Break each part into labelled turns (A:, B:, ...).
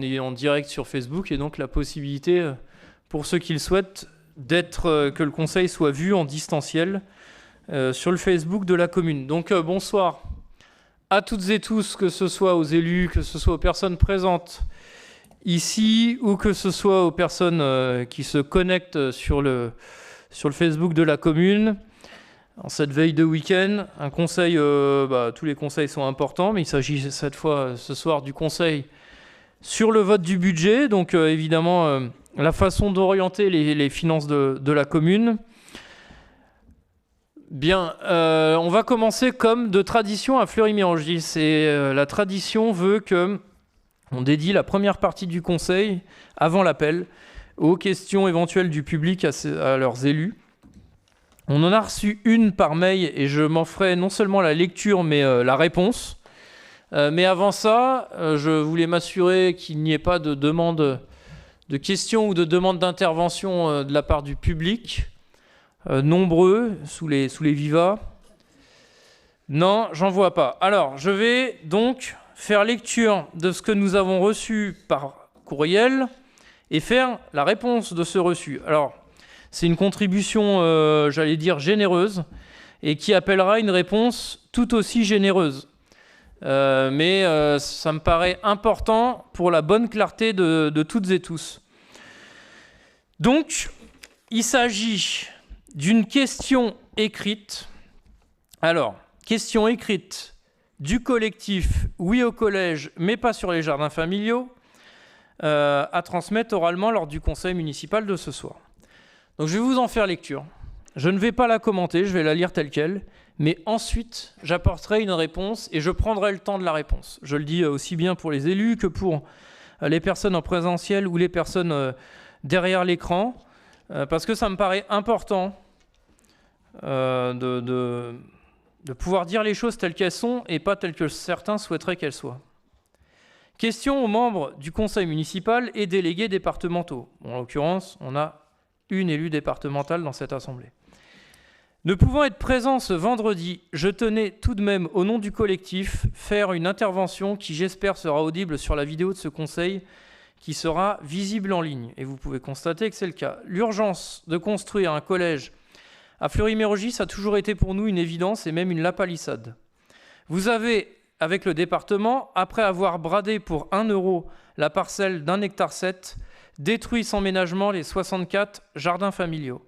A: On est en direct sur Facebook et donc la possibilité pour ceux qui le souhaitent que le conseil soit vu en distanciel sur le Facebook de la commune. Donc bonsoir à toutes et tous, que ce soit aux élus, que ce soit aux personnes présentes ici ou que ce soit aux personnes qui se connectent sur le Facebook de la commune. En cette veille de week-end, un conseil, tous les conseils sont importants, mais il s'agit cette fois, ce soir, du conseil sur le vote du budget, donc évidemment la façon d'orienter les finances de la commune. Bien, on va commencer comme de tradition à Fleury-Mérogis. La tradition veut qu'on dédie la première partie du conseil, avant l'appel, aux questions éventuelles du public à leurs élus. On en a reçu une par mail et je m'en ferai non seulement la lecture mais la réponse. Mais avant ça, je voulais m'assurer qu'il n'y ait pas de demande de questions ou de demande d'intervention de la part du public. Nombreux, sous les vivas. Non, j'en vois pas. Alors, je vais donc faire lecture de ce que nous avons reçu par courriel et faire la réponse de ce reçu. Alors, c'est une contribution, j'allais dire, généreuse et qui appellera une réponse tout aussi généreuse. Mais ça me paraît important pour la bonne clarté de toutes et tous. Donc, il s'agit d'une question écrite. Alors, question écrite du collectif « Oui au collège, mais pas sur les jardins familiaux », à transmettre oralement lors du conseil municipal de ce soir. Donc, je vais vous en faire lecture. Je ne vais pas la commenter, je vais la lire telle qu'elle. Mais ensuite, j'apporterai une réponse et je prendrai le temps de la réponse. Je le dis aussi bien pour les élus que pour les personnes en présentiel ou les personnes derrière l'écran, parce que ça me paraît important de pouvoir dire les choses telles qu'elles sont et pas telles que certains souhaiteraient qu'elles soient. Question aux membres du conseil municipal et délégués départementaux. Bon, en l'occurrence, on a une élue départementale dans cette assemblée. Ne pouvant être présent ce vendredi, je tenais tout de même, au nom du collectif, faire une intervention qui, j'espère, sera audible sur la vidéo de ce conseil qui sera visible en ligne. Et vous pouvez constater que c'est le cas. L'urgence de construire un collège à Fleury-Mérogis a toujours été pour nous une évidence et même une lapalissade. Vous avez, avec le département, après avoir bradé pour 1 € la parcelle d'1,7 hectare, détruit sans ménagement les 64 jardins familiaux.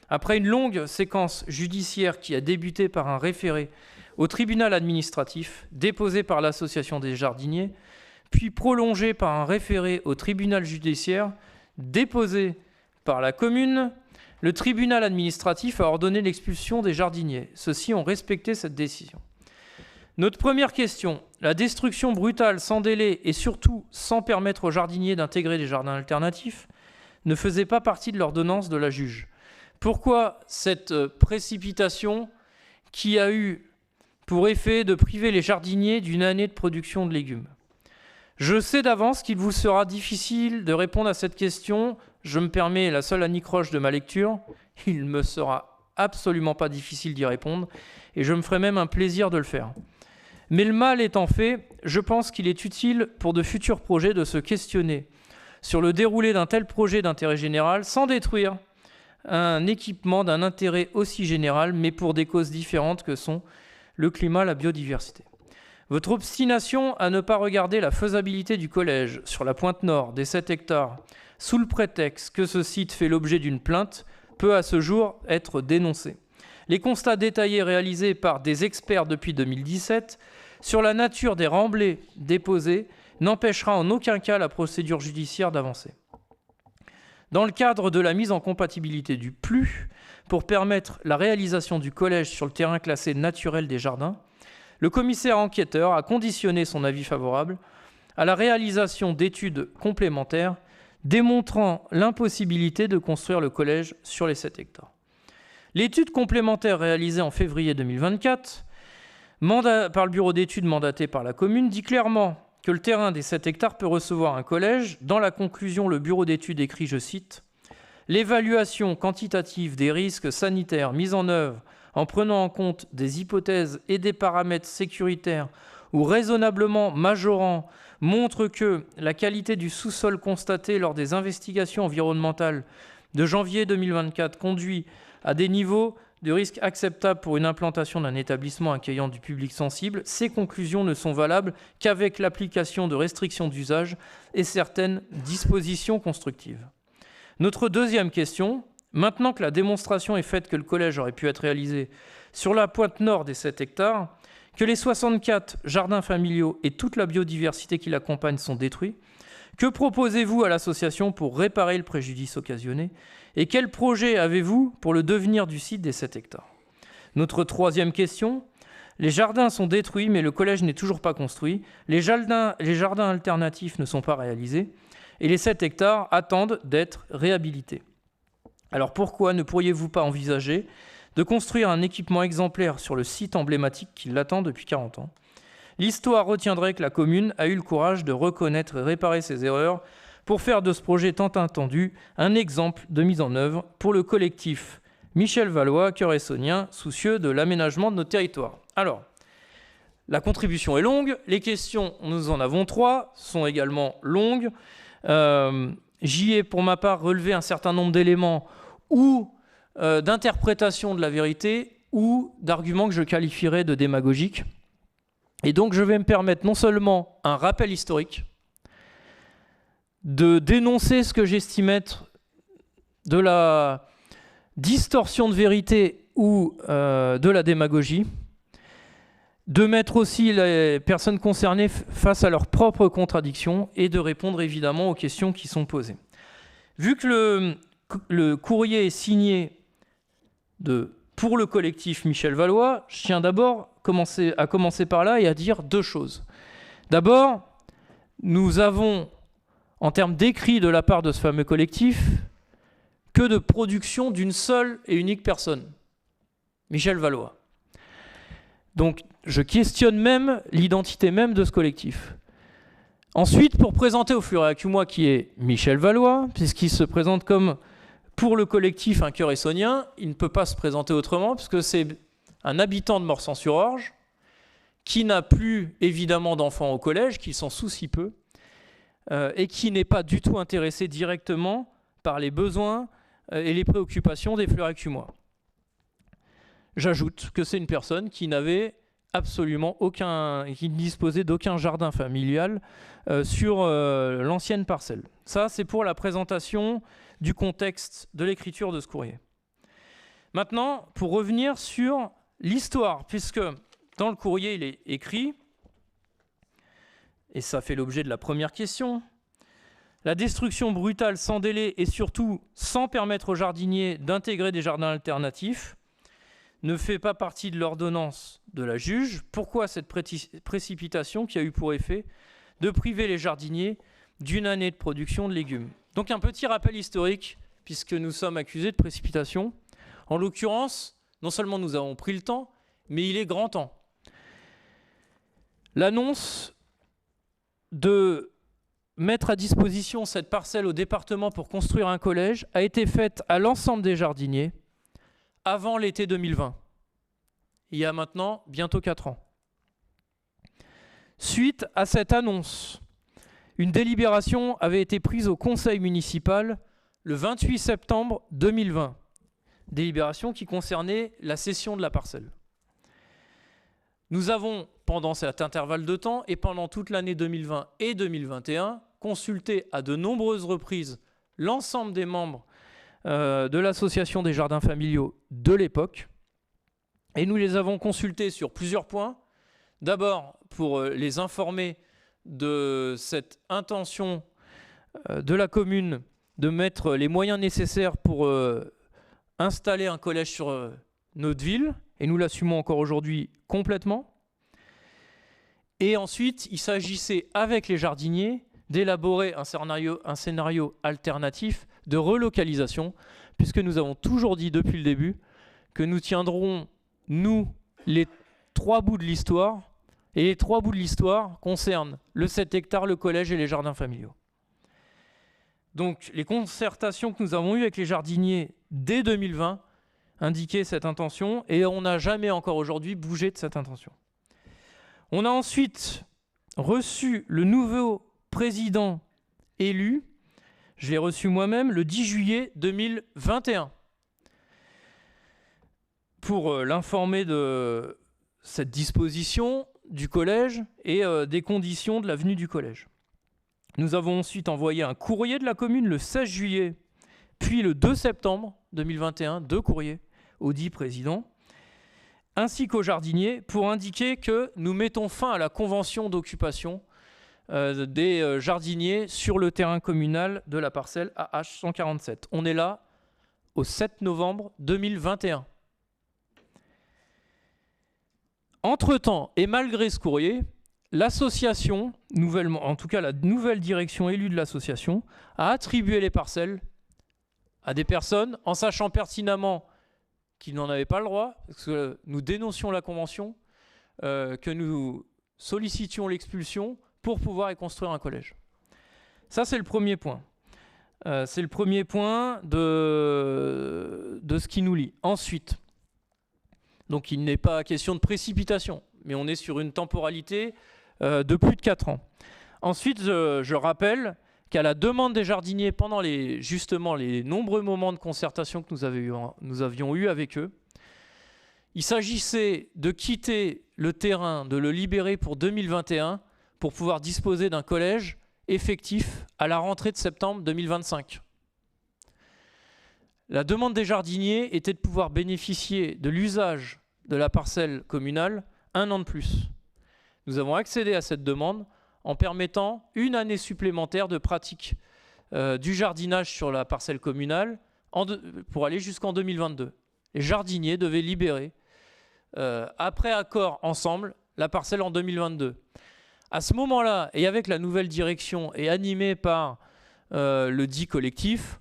A: Après une longue séquence judiciaire qui a débuté par un référé au tribunal administratif déposé par l'association des jardiniers, puis prolongée par un référé au tribunal judiciaire déposé par la commune, le tribunal administratif a ordonné l'expulsion des jardiniers. Ceux-ci ont respecté cette décision. Notre première question, la destruction brutale sans délai et surtout sans permettre aux jardiniers d'intégrer des jardins alternatifs, ne faisait pas partie de l'ordonnance de la juge. Pourquoi cette précipitation qui a eu pour effet de priver les jardiniers d'une année de production de légumes ? Je sais d'avance qu'il vous sera difficile de répondre à cette question. Je me permets la seule anicroche de ma lecture. Il me sera absolument pas difficile d'y répondre et je me ferai même un plaisir de le faire. Mais le mal étant fait, je pense qu'il est utile pour de futurs projets de se questionner sur le déroulé d'un tel projet d'intérêt général sans détruire un équipement d'un intérêt aussi général, mais pour des causes différentes que sont le climat, la biodiversité. Votre obstination à ne pas regarder la faisabilité du collège sur la pointe nord des 7 hectares, sous le prétexte que ce site fait l'objet d'une plainte, peut à ce jour être dénoncée. Les constats détaillés réalisés par des experts depuis 2017 sur la nature des remblais déposés n'empêchera en aucun cas la procédure judiciaire d'avancer. Dans le cadre de la mise en compatibilité du PLU, pour permettre la réalisation du collège sur le terrain classé naturel des jardins, le commissaire enquêteur a conditionné son avis favorable à la réalisation d'études complémentaires démontrant l'impossibilité de construire le collège sur les 7 hectares. L'étude complémentaire réalisée en février 2024 par le bureau d'études mandaté par la commune dit clairement que le terrain des 7 hectares peut recevoir un collège. Dans la conclusion, le bureau d'études écrit, je cite, « L'évaluation quantitative des risques sanitaires mise en œuvre en prenant en compte des hypothèses et des paramètres sécuritaires ou raisonnablement majorant montre que la qualité du sous-sol constatée lors des investigations environnementales de janvier 2024 conduit à des niveaux de risque acceptables pour une implantation d'un établissement accueillant du public sensible, ces conclusions ne sont valables qu'avec l'application de restrictions d'usage et certaines dispositions constructives. Notre deuxième question, maintenant que la démonstration est faite que le collège aurait pu être réalisé sur la pointe nord des 7 hectares, que les 64 jardins familiaux et toute la biodiversité qui l'accompagne sont détruits, que proposez-vous à l'association pour réparer le préjudice occasionné et quel projet avez-vous pour le devenir du site des 7 hectares? Notre troisième question, les jardins sont détruits mais le collège n'est toujours pas construit, les jardins alternatifs ne sont pas réalisés et les 7 hectares attendent d'être réhabilités. Alors pourquoi ne pourriez-vous pas envisager de construire un équipement exemplaire sur le site emblématique qui l'attend depuis 40 ans? L'histoire retiendrait que la commune a eu le courage de reconnaître et réparer ses erreurs pour faire de ce projet tant attendu un exemple de mise en œuvre pour le collectif Michel Valois, Cœur-Essonnien, soucieux de l'aménagement de nos territoires. Alors, la contribution est longue, les questions, nous en avons 3, sont également longues. J'y ai pour ma part relevé un certain nombre d'éléments ou d'interprétation de la vérité ou d'arguments que je qualifierais de démagogiques. Et donc je vais me permettre non seulement un rappel historique, de dénoncer ce que j'estime être de la distorsion de vérité ou de la démagogie, de mettre aussi les personnes concernées face à leurs propres contradictions et de répondre évidemment aux questions qui sont posées. Vu que le courrier est signé pour le collectif Michel Valois, je tiens d'abord à commencer par là et à dire 2 choses. D'abord, nous avons, en termes d'écrit de la part de ce fameux collectif, que de production d'une seule et unique personne, Michel Valois. Donc, je questionne même l'identité même de ce collectif. Ensuite, pour présenter au Fleury-Accummois qui est Michel Valois, puisqu'il se présente comme, pour le collectif, un Cœur-Essonnien, il ne peut pas se présenter autrement, puisque c'est un habitant de Morsan-sur-Orge, qui n'a plus évidemment d'enfants au collège, qui s'en soucie peu, et qui n'est pas du tout intéressé directement par les besoins et les préoccupations des Fleury-Accummois. J'ajoute que c'est une personne qui n'avait absolument qui ne disposait d'aucun jardin familial sur l'ancienne parcelle. Ça, c'est pour la présentation du contexte de l'écriture de ce courrier. Maintenant, pour revenir sur l'histoire, puisque dans le courrier, il est écrit, et ça fait l'objet de la première question, la destruction brutale sans délai et surtout sans permettre aux jardiniers d'intégrer des jardins alternatifs ne fait pas partie de l'ordonnance de la juge. Pourquoi cette précipitation qui a eu pour effet de priver les jardiniers d'une année de production de légumes? Donc un petit rappel historique, puisque nous sommes accusés de précipitation. En l'occurrence, non seulement nous avons pris le temps, mais il est grand temps. L'annonce de mettre à disposition cette parcelle au département pour construire un collège a été faite à l'ensemble des jardiniers avant l'été 2020. Il y a maintenant bientôt 4 ans. Suite à cette annonce, une délibération avait été prise au conseil municipal le 28 septembre 2020. Délibération qui concernait la cession de la parcelle. Nous avons, pendant cet intervalle de temps et pendant toute l'année 2020 et 2021, consulté à de nombreuses reprises l'ensemble des membres de l'association des jardins familiaux de l'époque. Et nous les avons consultés sur plusieurs points. D'abord, pour les informer de cette intention de la commune de mettre les moyens nécessaires pour installer un collège sur notre ville, et nous l'assumons encore aujourd'hui complètement. Et ensuite, il s'agissait avec les jardiniers d'élaborer un scénario alternatif de relocalisation, puisque nous avons toujours dit depuis le début que nous tiendrons, nous, les 3 bouts de l'histoire, et les 3 bouts de l'histoire concernent le 7 hectares, le collège et les jardins familiaux. Donc les concertations que nous avons eues avec les jardiniers dès 2020 indiquaient cette intention, et on n'a jamais encore aujourd'hui bougé de cette intention. On a ensuite reçu le nouveau président élu, je l'ai reçu moi-même le 10 juillet 2021, pour l'informer de cette disposition du collège et des conditions de la venue du collège. Nous avons ensuite envoyé un courrier de la commune le 16 juillet, puis le 2 septembre 2021, 2 courriers aux 10 présidents, ainsi qu'aux jardiniers, pour indiquer que nous mettons fin à la convention d'occupation des jardiniers sur le terrain communal de la parcelle AH 147. On est là au 7 novembre 2021. Entre-temps, et malgré ce courrier, l'association, en tout cas la nouvelle direction élue de l'association, a attribué les parcelles à des personnes en sachant pertinemment qu'ils n'en avaient pas le droit, parce que nous dénoncions la convention, que nous sollicitions l'expulsion pour pouvoir y construire un collège. Ça, c'est le premier point. C'est le premier point de ce qui nous lie. Ensuite, donc il n'est pas question de précipitation, mais on est sur une temporalité de plus de 4 ans. Ensuite, je rappelle qu'à la demande des jardiniers, pendant justement les nombreux moments de concertation que nous avions eu avec eux, il s'agissait de quitter le terrain, de le libérer pour 2021, pour pouvoir disposer d'un collège effectif à la rentrée de septembre 2025. La demande des jardiniers était de pouvoir bénéficier de l'usage de la parcelle communale 1 an de plus. Nous avons accédé à cette demande en permettant une année supplémentaire de pratique du jardinage sur la parcelle communale pour aller jusqu'en 2022. Les jardiniers devaient libérer, après accord ensemble, la parcelle en 2022. À ce moment-là, et avec la nouvelle direction et animé par le dit collectif,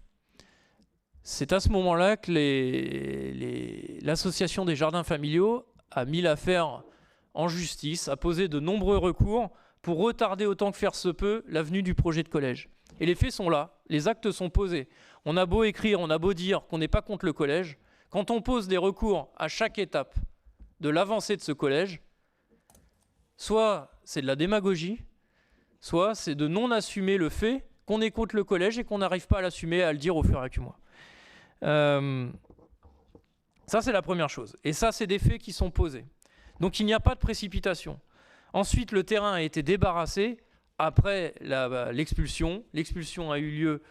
A: c'est à ce moment-là que l'association des jardins familiaux a mis l'affaire en justice, a posé de nombreux recours pour retarder autant que faire se peut la venue du projet de collège. Et les faits sont là, les actes sont posés. On a beau écrire, on a beau dire qu'on n'est pas contre le collège, quand on pose des recours à chaque étape de l'avancée de ce collège, soit c'est de la démagogie, soit c'est de non assumer le fait qu'on est contre le collège et qu'on n'arrive pas à l'assumer, à le dire au fur et à mesure. Ça, c'est la première chose. Et ça, c'est des faits qui sont posés. Donc, il n'y a pas de précipitation. Ensuite, le terrain a été débarrassé après l'expulsion. L'expulsion a eu lieu,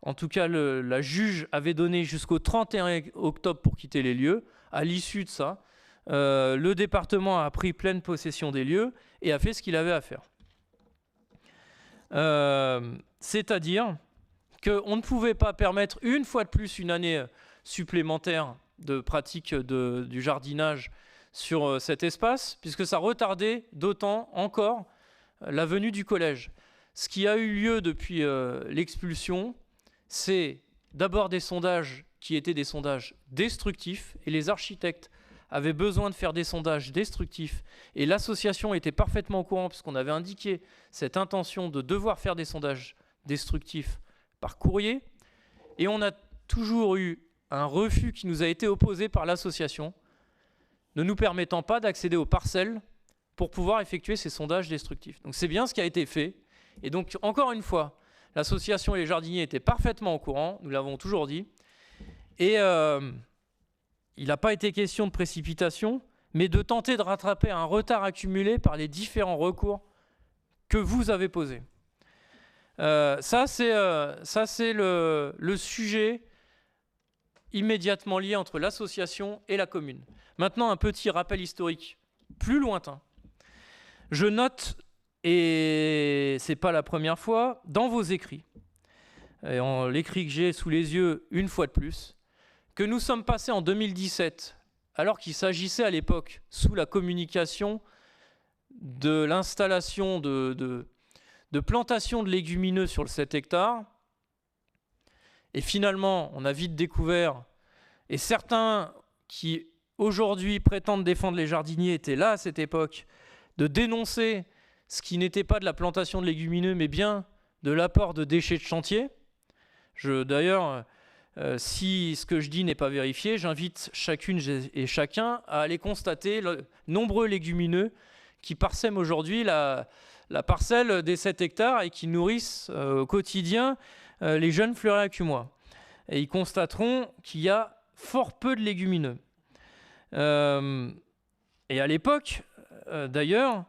A: en tout cas, la juge avait donné jusqu'au 31 octobre pour quitter les lieux. À l'issue de ça, le département a pris pleine possession des lieux et a fait ce qu'il avait à faire. C'est-à-dire qu'on ne pouvait pas permettre une fois de plus une année supplémentaire de pratique du jardinage sur cet espace, puisque ça retardait d'autant encore la venue du collège. Ce qui a eu lieu depuis l'expulsion, c'est d'abord des sondages qui étaient des sondages destructifs, et les architectes avaient besoin de faire des sondages destructifs, et l'association était parfaitement au courant, puisqu'on avait indiqué cette intention de devoir faire des sondages destructifs par courrier, et on a toujours eu un refus qui nous a été opposé par l'association, ne nous permettant pas d'accéder aux parcelles pour pouvoir effectuer ces sondages destructifs. Donc c'est bien ce qui a été fait. Et donc, encore une fois, l'association et les jardiniers étaient parfaitement au courant, nous l'avons toujours dit. Et il n'a pas été question de précipitation, mais de tenter de rattraper un retard accumulé par les différents recours que vous avez posés. Ça, c'est le sujet immédiatement lié entre l'association et la commune. Maintenant, un petit rappel historique plus lointain. Je note, et ce n'est pas la première fois, dans vos écrits, et l'écrit que j'ai sous les yeux une fois de plus, que nous sommes passés en 2017, alors qu'il s'agissait à l'époque, sous la communication, de l'installation de plantation de légumineux sur le 7 hectares. Et finalement, on a vite découvert, et certains qui aujourd'hui prétendent défendre les jardiniers étaient là à cette époque, de dénoncer ce qui n'était pas de la plantation de légumineux, mais bien de l'apport de déchets de chantier. D'ailleurs, si ce que je dis n'est pas vérifié, j'invite chacune et chacun à aller constater le nombreux légumineux qui parsèment aujourd'hui la la parcelle des 7 hectares et qui nourrissent au quotidien les jeunes fleurets à cumois. Et ils constateront qu'il y a fort peu de légumineux. Et à l'époque, d'ailleurs,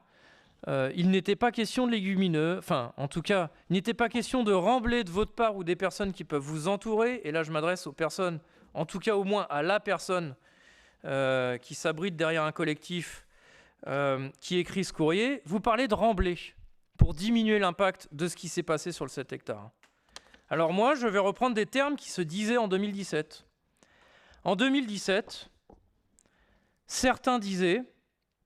A: il n'était pas question de légumineux, enfin, en tout cas, il n'était pas question de remblai de votre part ou des personnes qui peuvent vous entourer. Et là, je m'adresse aux personnes, en tout cas au moins à la personne qui s'abrite derrière un collectif qui écrit ce courrier. Vous parlez de remblai pour diminuer l'impact de ce qui s'est passé sur le 7 hectares. Alors moi, je vais reprendre des termes qui se disaient en 2017. En 2017, certains disaient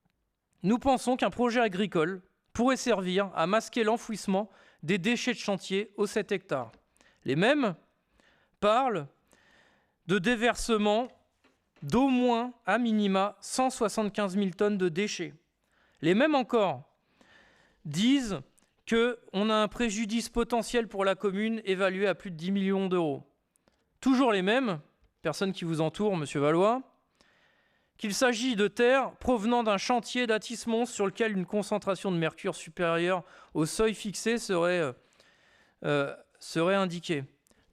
A: « Nous pensons qu'un projet agricole pourrait servir à masquer l'enfouissement des déchets de chantier aux 7 hectares. » Les mêmes parlent de déversement d'au moins, à minima, 175 000 tonnes de déchets. Les mêmes encore disent qu'on a un préjudice potentiel pour la commune évalué à plus de 10 millions d'euros. Toujours les mêmes, personnes qui vous entourent, Monsieur Valois, qu'il s'agit de terres provenant d'un chantier d'Athis-Mons sur lequel une concentration de mercure supérieure au seuil fixé serait indiquée.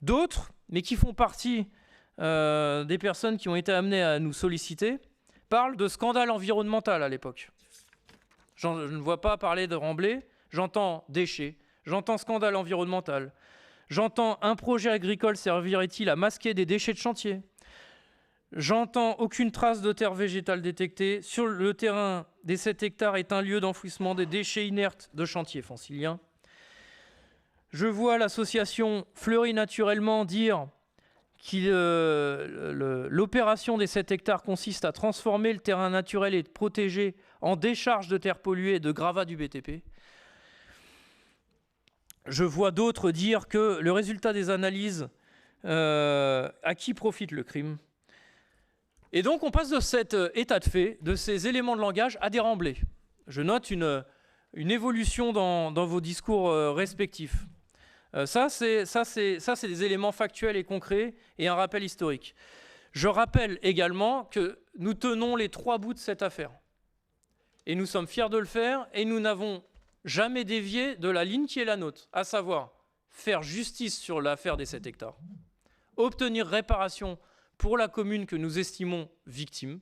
A: D'autres, mais qui font partie des personnes qui ont été amenées à nous solliciter, parlent de scandale environnemental à l'époque. Je ne vois pas parler de remblai, j'entends déchets, j'entends scandale environnemental, j'entends un projet agricole servirait-il à masquer des déchets de chantier. J'entends aucune trace de terre végétale détectée. Sur le terrain des 7 hectares est un lieu d'enfouissement des déchets inertes de chantier francilien. Je vois l'association Fleury Naturellement dire que l'opération des 7 hectares consiste à transformer le terrain naturel et protégé en décharge de terre polluée et de gravats du BTP. Je vois d'autres dire que le résultat des analyses, à qui profite le crime. Et donc on passe de cet état de fait, de ces éléments de langage, à des remblais. Je note une évolution dans vos discours respectifs. Ça, c'est des éléments factuels et concrets et un rappel historique. Je rappelle également que nous tenons les 3 bouts de cette affaire. Et nous sommes fiers de le faire et nous n'avons jamais dévié de la ligne qui est la nôtre, à savoir faire justice sur l'affaire des 7 hectares, obtenir réparation pour la commune que nous estimons victime,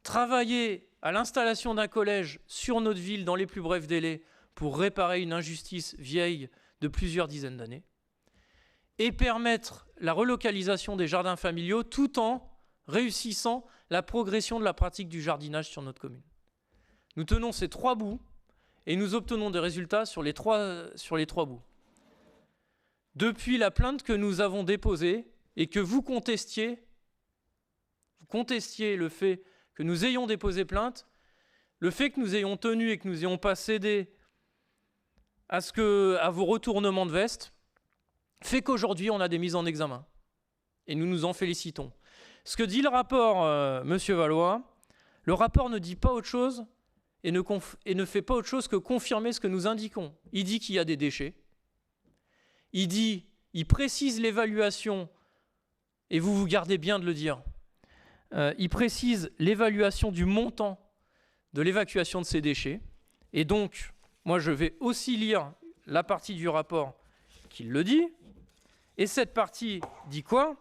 A: travailler à l'installation d'un collège sur notre ville dans les plus brefs délais pour réparer une injustice vieille de plusieurs dizaines d'années, et permettre la relocalisation des jardins familiaux tout en réussissant la progression de la pratique du jardinage sur notre commune. Nous tenons ces 3 bouts et nous obtenons des résultats sur les 3 bouts. Depuis la plainte que nous avons déposée et que vous contestiez le fait que nous ayons déposé plainte, le fait que nous ayons tenu et que nous n'ayons pas cédé à vos retournements de veste, fait qu'aujourd'hui on a des mises en examen. Et nous nous en félicitons. Ce que dit le rapport, Monsieur Valois, le rapport ne dit pas autre chose et ne fait pas autre chose que confirmer ce que nous indiquons. Il dit qu'il y a des déchets. Il précise l'évaluation, et vous gardez bien de le dire, il précise l'évaluation du montant de l'évacuation de ces déchets. Et donc, moi je vais aussi lire la partie du rapport qui le dit. Et cette partie dit quoi ?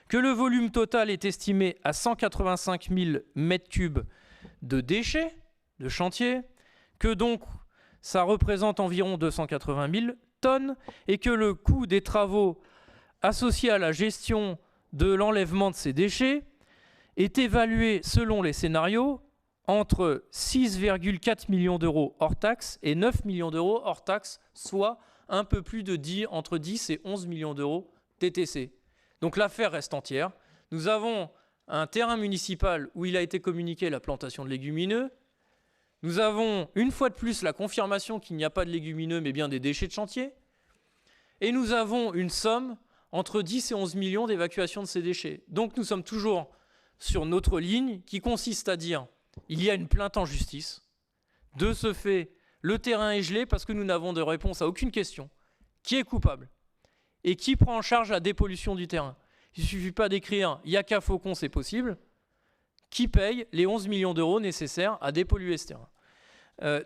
A: Que le volume total est estimé à 185 000 m3 de déchets de chantier, que donc ça représente environ 280 000 tonnes, et que le coût des travaux associés à la gestion de l'enlèvement de ces déchets est évalué selon les scénarios entre 6,4 millions d'euros hors taxes et 9 millions d'euros hors taxes, soit un peu plus de entre 10 et 11 millions d'euros TTC. Donc l'affaire reste entière. Nous avons un terrain municipal où il a été communiqué la plantation de légumineux. Nous avons une fois de plus la confirmation qu'il n'y a pas de légumineux mais bien des déchets de chantier. Et nous avons une somme entre 10 et 11 millions d'évacuation de ces déchets. Donc nous sommes toujours sur notre ligne qui consiste à dire il y a une plainte en justice. De ce fait, le terrain est gelé parce que nous n'avons de réponse à aucune question. Qui est coupable ? Et qui prend en charge la dépollution du terrain ? Il ne suffit pas d'écrire « Yaka Faucon, c'est possible ». Qui paye les 11 millions d'euros nécessaires à dépolluer ce terrain ?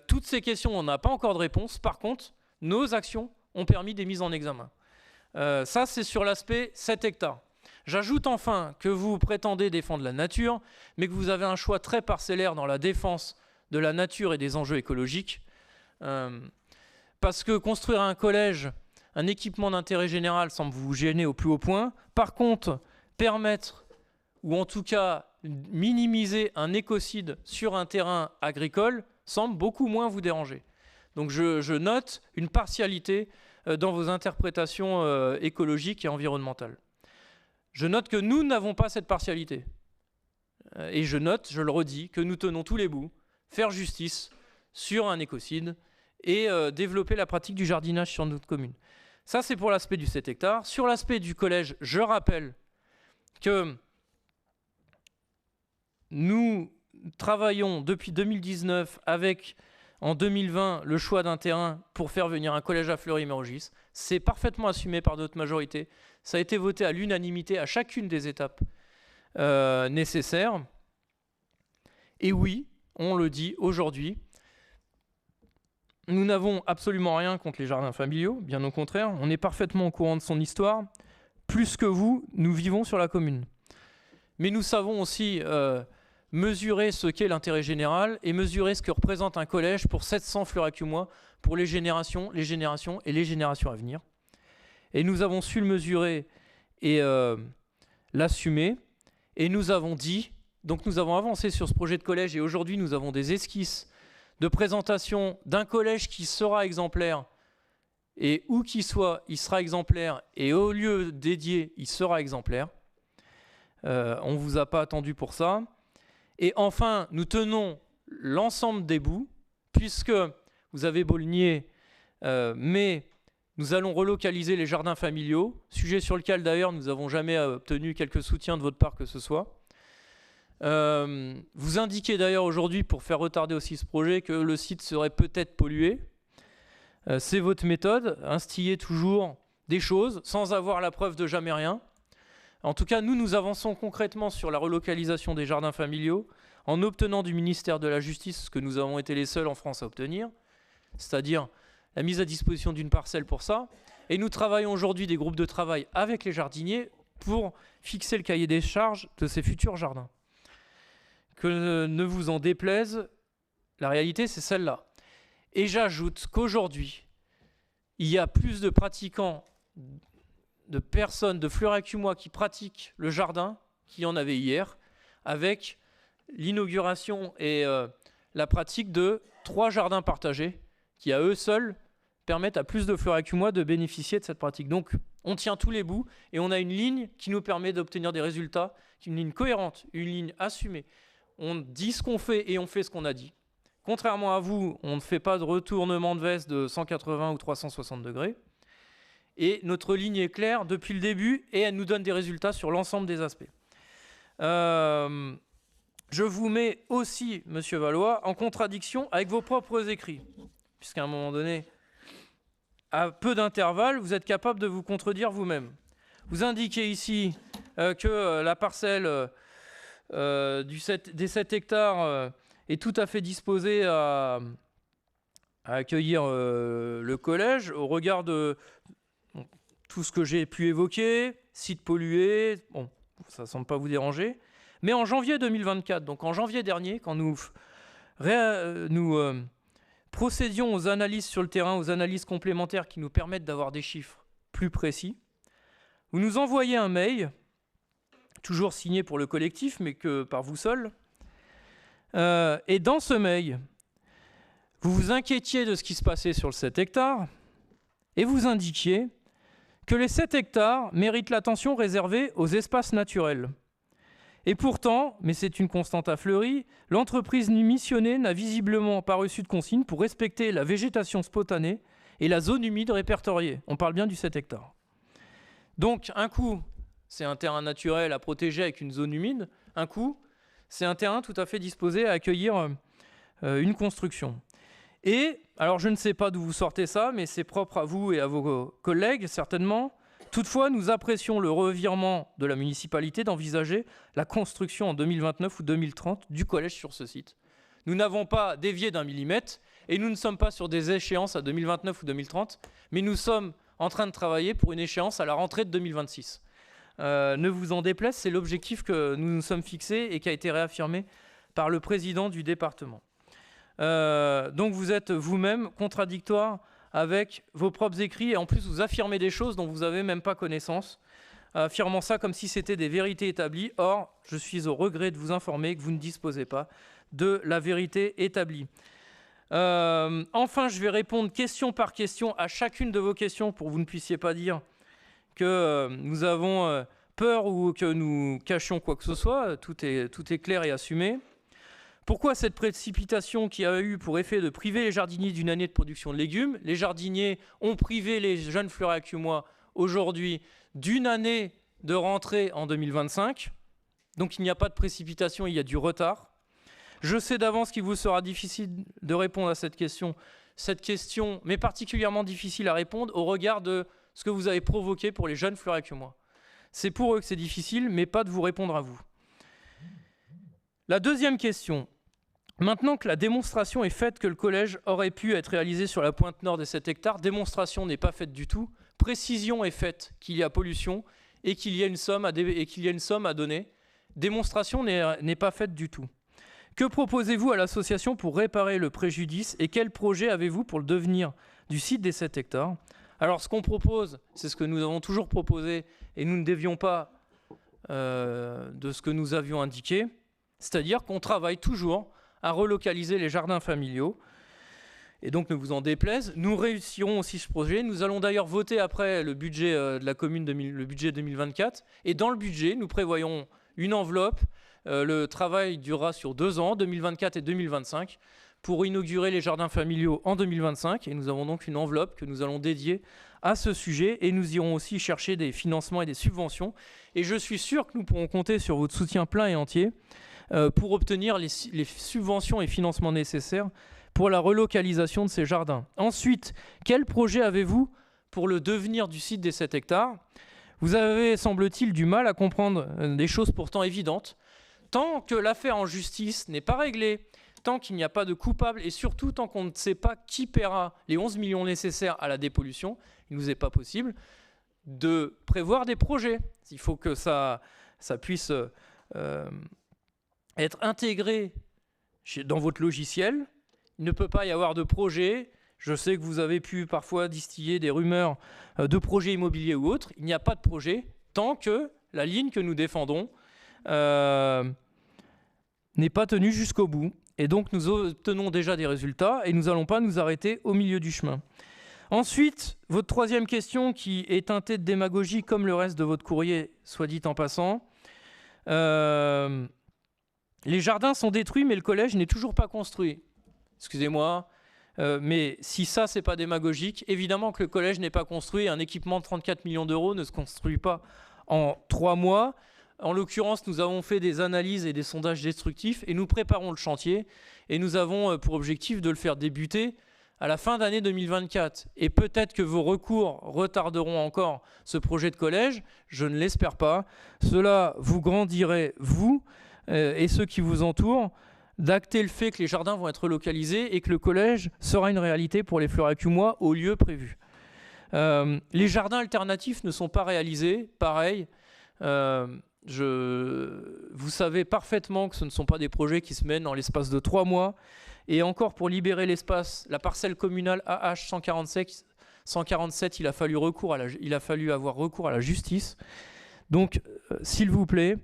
A: Toutes ces questions, on n'a pas encore de réponse. Par contre, nos actions ont permis des mises en examen. Ça, c'est sur l'aspect 7 hectares. J'ajoute enfin que vous prétendez défendre la nature, mais que vous avez un choix très parcellaire dans la défense de la nature et des enjeux écologiques. Parce que construire un collège, un équipement d'intérêt général semble vous gêner au plus haut point. Par contre, permettre, ou en tout cas minimiser un écocide sur un terrain agricole semble beaucoup moins vous déranger. Donc je note une partialité dans vos interprétations écologiques et environnementales. Je note que nous n'avons pas cette partialité. Et je note, je le redis, que nous tenons tous les bouts, faire justice sur un écocide et développer la pratique du jardinage sur notre commune. Ça, c'est pour l'aspect du 7 hectares. Sur l'aspect du collège, je rappelle que nous travaillons depuis 2019 avec, en 2020, le choix d'un terrain pour faire venir un collège à Fleury-Mérogis. C'est parfaitement assumé par notre majorité. Ça a été voté à l'unanimité à chacune des étapes nécessaires. Et oui, on le dit aujourd'hui, nous n'avons absolument rien contre les jardins familiaux, bien au contraire. On est parfaitement au courant de son histoire. Plus que vous, nous vivons sur la commune. Mais nous savons aussi mesurer ce qu'est l'intérêt général et mesurer ce que représente un collège pour 700 Fleuracumois, pour les générations et les générations à venir. Et nous avons su le mesurer et l'assumer. Et nous avons dit, donc nous avons avancé sur ce projet de collège et aujourd'hui nous avons des esquisses de présentation d'un collège qui sera exemplaire et où qu'il soit, il sera exemplaire et au lieu dédié, il sera exemplaire. On ne vous a pas attendu pour ça. Et enfin, nous tenons l'ensemble des bouts, puisque vous avez beau le nier, mais nous allons relocaliser les jardins familiaux, sujet sur lequel d'ailleurs nous n'avons jamais obtenu quelque soutien de votre part que ce soit. Vous indiquez d'ailleurs aujourd'hui, pour faire retarder aussi ce projet, que le site serait peut-être pollué. C'est votre méthode, instiller toujours des choses sans avoir la preuve de jamais rien. En tout cas, nous avançons concrètement sur la relocalisation des jardins familiaux en obtenant du ministère de la Justice ce que nous avons été les seuls en France à obtenir, c'est-à-dire la mise à disposition d'une parcelle pour ça. Et nous travaillons aujourd'hui des groupes de travail avec les jardiniers pour fixer le cahier des charges de ces futurs jardins. Que ne vous en déplaise, la réalité c'est celle-là. Et j'ajoute qu'aujourd'hui, il y a plus de pratiquants, de personnes de Fleuracumois qui pratiquent le jardin qu'il y en avait hier, avec l'inauguration et la pratique de 3 jardins partagés qui à eux seuls permettent à plus de Fleuracumois de bénéficier de cette pratique. Donc on tient tous les bouts et on a une ligne qui nous permet d'obtenir des résultats, une ligne cohérente, une ligne assumée. On dit ce qu'on fait et on fait ce qu'on a dit. Contrairement à vous, on ne fait pas de retournement de veste de 180 ou 360 degrés. Et notre ligne est claire depuis le début et elle nous donne des résultats sur l'ensemble des aspects. Je vous mets aussi, Monsieur Valois, en contradiction avec vos propres écrits. Puisqu'à un moment donné, à peu d'intervalle, vous êtes capable de vous contredire vous-même. Vous indiquez ici que la parcelle des 7 hectares est tout à fait disposée à accueillir le collège au regard de tout ce que j'ai pu évoquer, site pollué, bon, ça ne semble pas vous déranger. Mais en janvier 2024, donc en janvier dernier, quand nous procédions aux analyses sur le terrain, aux analyses complémentaires qui nous permettent d'avoir des chiffres plus précis, vous nous envoyez un mail, toujours signé pour le collectif, mais que par vous seul. Et dans ce mail, vous vous inquiétiez de ce qui se passait sur le 7 hectares et vous indiquiez que les 7 hectares méritent l'attention réservée aux espaces naturels. Et pourtant, mais c'est une constante à Fleury, l'entreprise missionnée n'a visiblement pas reçu de consigne pour respecter la végétation spontanée et la zone humide répertoriée. On parle bien du 7 hectares. Donc, un coup, c'est un terrain naturel à protéger avec une zone humide. Un coup, c'est un terrain tout à fait disposé à accueillir une construction. Et, alors je ne sais pas d'où vous sortez ça, mais c'est propre à vous et à vos collègues, certainement. Toutefois, nous apprécions le revirement de la municipalité d'envisager la construction en 2029 ou 2030 du collège sur ce site. Nous n'avons pas dévié d'1 millimètre et nous ne sommes pas sur des échéances à 2029 ou 2030, mais nous sommes en train de travailler pour une échéance à la rentrée de 2026. Ne vous en déplaise, c'est l'objectif que nous nous sommes fixés et qui a été réaffirmé par le président du département. Donc vous êtes vous-même contradictoire avec vos propres écrits et en plus vous affirmez des choses dont vous n'avez même pas connaissance, affirmant ça comme si c'était des vérités établies. Or, je suis au regret de vous informer que vous ne disposez pas de la vérité établie. Enfin, je vais répondre question par question à chacune de vos questions pour que vous ne puissiez pas dire que nous avons peur ou que nous cachions quoi que ce soit. Tout est clair et assumé. Pourquoi cette précipitation qui a eu pour effet de priver les jardiniers d'une année de production de légumes? Les jardiniers ont privé les jeunes fleuraccumois aujourd'hui d'une année de rentrée en 2025. Donc il n'y a pas de précipitation, il y a du retard. Je sais d'avance qu'il vous sera difficile de répondre à cette question, mais particulièrement difficile à répondre au regard de ce que vous avez provoqué pour les jeunes fleuraccumois. C'est pour eux que c'est difficile, mais pas de vous répondre à vous. La deuxième question. Maintenant que la démonstration est faite que le collège aurait pu être réalisé sur la pointe nord des 7 hectares, démonstration n'est pas faite du tout. Précision est faite qu'il y a pollution et qu'il y a une somme à donner. Démonstration n'est pas faite du tout. Que proposez-vous à l'association pour réparer le préjudice et quel projet avez-vous pour le devenir du site des 7 hectares? Alors ce qu'on propose, c'est ce que nous avons toujours proposé et nous ne dévions pas de ce que nous avions indiqué, c'est-à-dire qu'on travaille toujours à relocaliser les jardins familiaux. Et donc, ne vous en déplaise, nous réussirons aussi ce projet. Nous allons d'ailleurs voter après le budget de la commune, le budget 2024. Et dans le budget, nous prévoyons une enveloppe. Le travail durera sur 2 ans, 2024 et 2025, pour inaugurer les jardins familiaux en 2025. Et nous avons donc une enveloppe que nous allons dédier à ce sujet. Et nous irons aussi chercher des financements et des subventions. Et je suis sûr que nous pourrons compter sur votre soutien plein et entier pour obtenir les subventions et financements nécessaires pour la relocalisation de ces jardins. Ensuite, quel projet avez-vous pour le devenir du site des 7 hectares? Vous avez, semble-t-il, du mal à comprendre des choses pourtant évidentes. Tant que l'affaire en justice n'est pas réglée, tant qu'il n'y a pas de coupable et surtout tant qu'on ne sait pas qui paiera les 11 millions nécessaires à la dépollution, il ne nous est pas possible de prévoir des projets. Il faut que ça puisse être intégré dans votre logiciel. Il ne peut pas y avoir de projet. Je sais que vous avez pu parfois distiller des rumeurs de projets immobiliers ou autres. Il n'y a pas de projet tant que la ligne que nous défendons n'est pas tenue jusqu'au bout. Et donc nous obtenons déjà des résultats et nous n'allons pas nous arrêter au milieu du chemin. Ensuite, votre troisième question qui est teintée de démagogie comme le reste de votre courrier, soit dit en passant. Les jardins sont détruits, mais le collège n'est toujours pas construit. Excusez-moi, mais si ça, c'est pas démagogique, évidemment que le collège n'est pas construit. Un équipement de 34 millions d'euros ne se construit pas en 3 mois. En l'occurrence, nous avons fait des analyses et des sondages destructifs et nous préparons le chantier. Et nous avons pour objectif de le faire débuter à la fin d'année 2024. Et peut-être que vos recours retarderont encore ce projet de collège. Je ne l'espère pas. Cela vous grandirait, vous et ceux qui vous entourent, d'acter le fait que les jardins vont être relocalisés et que le collège sera une réalité pour les fleuraccumois au lieu prévu. Les jardins alternatifs ne sont pas réalisés. Pareil, vous savez parfaitement que ce ne sont pas des projets qui se mènent en l'espace de 3 mois. Et encore, pour libérer l'espace, la parcelle communale AH 147, il a fallu avoir recours à la justice. Donc, s'il vous plaît,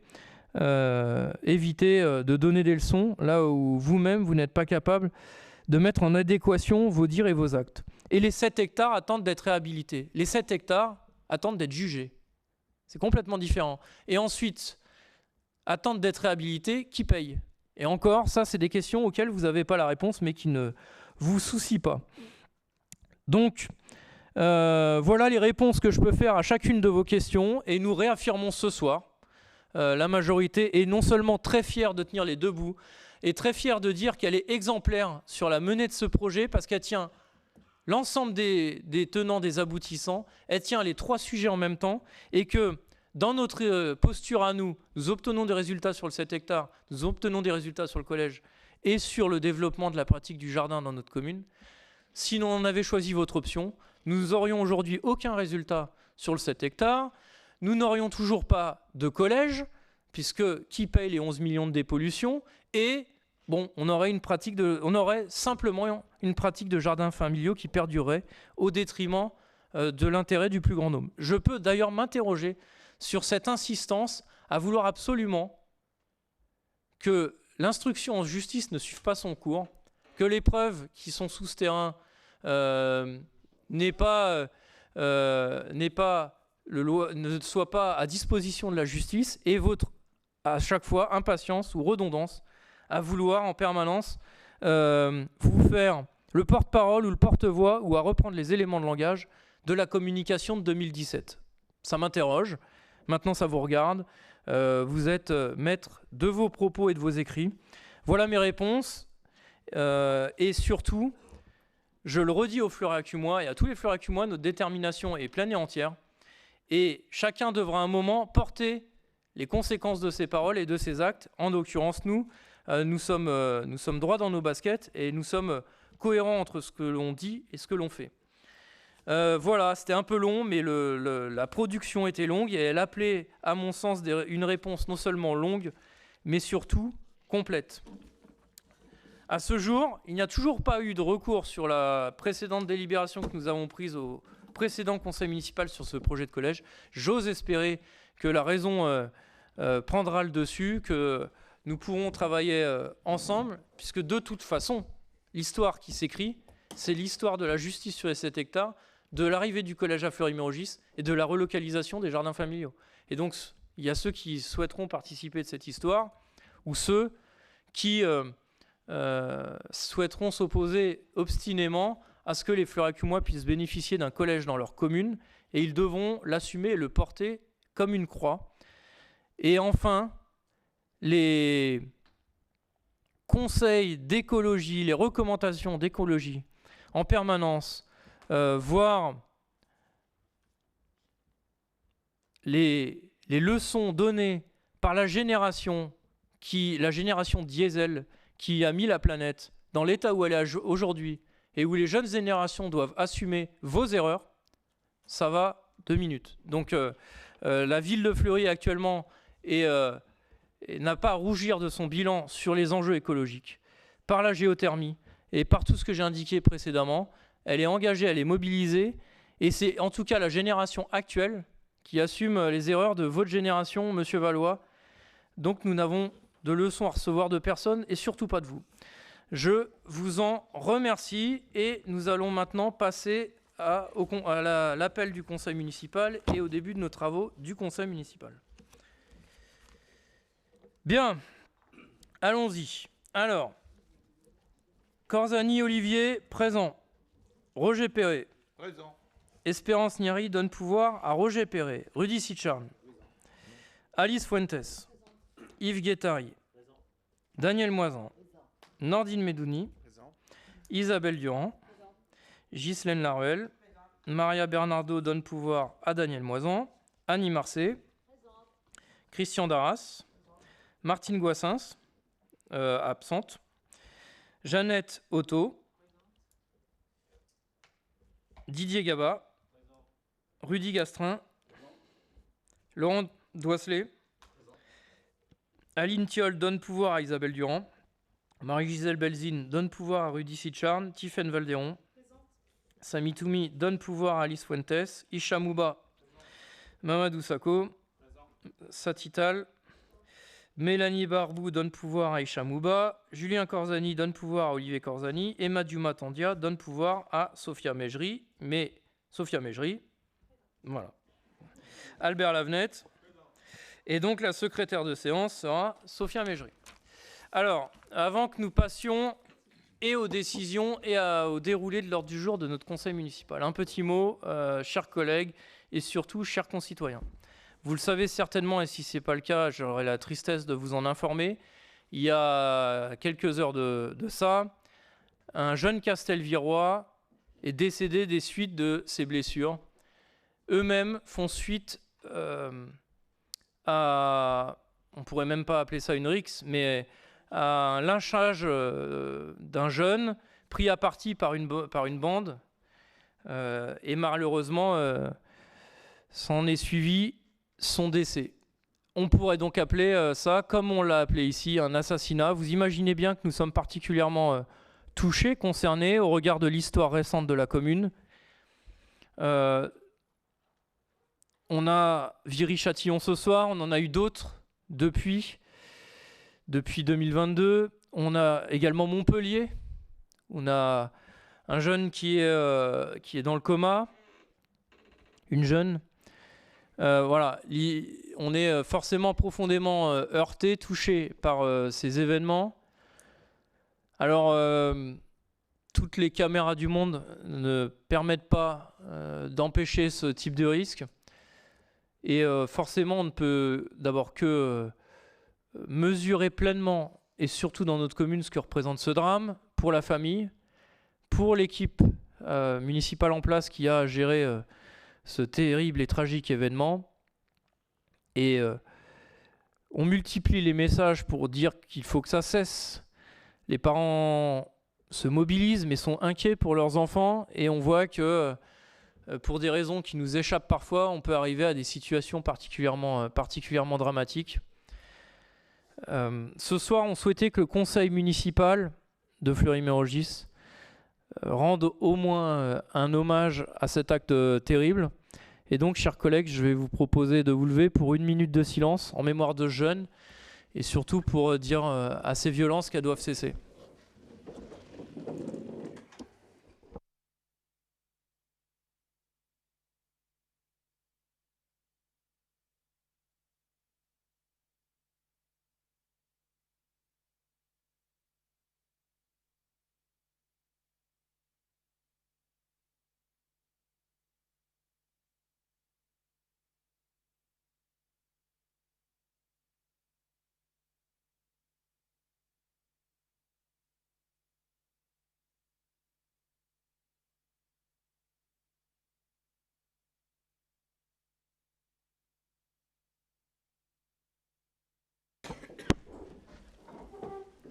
A: évitez de donner des leçons là où vous-même, vous n'êtes pas capable de mettre en adéquation vos dires et vos actes. Et les 7 hectares attendent d'être réhabilités. Les 7 hectares attendent d'être jugés. C'est complètement différent. Et ensuite, attendent d'être réhabilités, qui paye? Et encore, ça, c'est des questions auxquelles vous n'avez pas la réponse, mais qui ne vous soucient pas. Donc, voilà les réponses que je peux faire à chacune de vos questions. Et nous réaffirmons ce soir, la majorité est non seulement très fière de tenir les deux bouts, et très fière de dire qu'elle est exemplaire sur la menée de ce projet, parce qu'elle tient l'ensemble des tenants, des aboutissants, elle tient les 3 sujets en même temps, et que dans notre posture à nous, nous obtenons des résultats sur le 7 hectares, nous obtenons des résultats sur le collège, et sur le développement de la pratique du jardin dans notre commune. Sinon, on avait choisi votre option. Nous n'aurions aujourd'hui aucun résultat sur le 7 hectares. Nous n'aurions toujours pas de collège, puisque qui paye les 11 millions de dépollution? Et bon, on aurait simplement une pratique de jardins familiaux qui perdurerait au détriment de l'intérêt du plus grand nombre. Je peux d'ailleurs m'interroger sur cette insistance à vouloir absolument que l'instruction en justice ne suive pas son cours, que les preuves qui sont sous ce terrain ne soient pas à disposition de la justice, et votre, à chaque fois, impatience ou redondance à vouloir en permanence vous faire le porte-parole ou le porte-voix, ou à reprendre les éléments de langage de la communication de 2017. Ça m'interroge. Maintenant, ça vous regarde. Vous êtes maître de vos propos et de vos écrits. Voilà mes réponses. Et surtout, je le redis aux Fleuracumois et à tous les Fleuracumois, notre détermination est pleine et entière. Et chacun devra à un moment porter les conséquences de ses paroles et de ses actes. En l'occurrence, nous sommes droits dans nos baskets et nous sommes cohérents entre ce que l'on dit et ce que l'on fait. Voilà, c'était un peu long, mais la production était longue et elle appelait, à mon sens, une réponse non seulement longue, mais surtout complète. À ce jour, il n'y a toujours pas eu de recours sur la précédente délibération que nous avons prise au précédent conseil municipal sur ce projet de collège. J'ose espérer que la raison prendra le dessus, que nous pourrons travailler ensemble, puisque de toute façon, l'histoire qui s'écrit, c'est l'histoire de la justice sur les 7 hectares, de l'arrivée du collège à Fleury-Mérogis et de la relocalisation des jardins familiaux. Et donc, il y a ceux qui souhaiteront participer de cette histoire, ou ceux qui souhaiteront s'opposer obstinément à ce que les Fleuracumois puissent bénéficier d'un collège dans leur commune, et ils devront l'assumer et le porter comme une croix. Et enfin, les conseils d'écologie, les recommandations d'écologie en permanence, voir les leçons données par la génération diesel qui a mis la planète dans l'état où elle est aujourd'hui et où les jeunes générations doivent assumer vos erreurs, ça va 2 minutes. Donc la ville de Fleury actuellement n'a pas à rougir de son bilan sur les enjeux écologiques, par la géothermie et par tout ce que j'ai indiqué précédemment. Elle est engagée, elle est mobilisée, et c'est en tout cas la génération actuelle qui assume les erreurs de votre génération, Monsieur Valois. Donc nous n'avons de leçons à recevoir de personne, et surtout pas de vous. Je vous en remercie, et nous allons maintenant passer à l'appel du conseil municipal et au début de nos travaux du conseil municipal. Bien, allons-y. Alors, Corzani Olivier, présent. Roger Perret.
B: Présent.
A: Espérance Niary donne pouvoir à Roger Perret. Rudy Sicharn. Alice Fuentes. Yves Guettari. Daniel Moisan. Nordine Medouni. Isabelle Durand. Ghislaine Laruelle. Maria Bernardo donne pouvoir à Daniel Moisan. Annie Marcet. Christian Darras. Martine Goissens, absente. Jeannette Otto. Didier Gaba. Rudy Gastrin. Laurent Doisselet. Aline Thiol donne pouvoir à Isabelle Durand. Marie-Gisèle Belzine donne pouvoir à Rudy Sicharn. Tiffaine Valderon. Sami Toumi donne pouvoir à Alice Fuentes. Isha Mouba. Mamadou Sakho. Satital. Mélanie Barbou donne pouvoir à Isha Mouba. Julien Corzani donne pouvoir à Olivier Corzani. Emma Dumas-Tandia donne pouvoir à Sophia Mejri. Mais Sophia Mejri, voilà. Albert Lavenette. Et donc la secrétaire de séance sera Sophia Mejri. Alors, avant que nous passions et aux décisions et au déroulé de l'ordre du jour de notre conseil municipal, un petit mot, chers collègues et surtout chers concitoyens. Vous le savez certainement, et si ce n'est pas le cas, j'aurai la tristesse de vous en informer. Il y a quelques heures de ça, un jeune Castelvirois est décédé des suites de ses blessures. Eux-mêmes font suite à, on ne pourrait même pas appeler ça une rixe, mais à un lynchage d'un jeune pris à partie par une bande. Et malheureusement, s'en est suivi son décès. On pourrait donc appeler ça, comme on l'a appelé ici, un assassinat. Vous imaginez bien que nous sommes particulièrement touchés, concernés au regard de l'histoire récente de la commune. On a Viry-Châtillon ce soir, on en a eu d'autres depuis 2022. On a également Montpellier. On a un jeune qui est dans le coma, une jeune. Voilà, on est forcément profondément heurté, touché par ces événements. Alors, toutes les caméras du monde ne permettent pas d'empêcher ce type de risque. Et forcément, on ne peut d'abord que mesurer pleinement, et surtout dans notre commune, ce que représente ce drame pour la famille, pour l'équipe municipale en place qui a géré ce terrible et tragique événement. Et on multiplie les messages pour dire qu'il faut que ça cesse. Les parents se mobilisent mais sont inquiets pour leurs enfants, et on voit que pour des raisons qui nous échappent parfois, on peut arriver à des situations particulièrement dramatiques. Ce soir, on souhaitait que le conseil municipal de Fleury-Mérogis rende au moins un hommage à cet acte terrible. Et donc, chers collègues, je vais vous proposer de vous lever pour 1 minute de silence en mémoire de ce jeune, et surtout pour dire à ces violences qu'elles doivent cesser.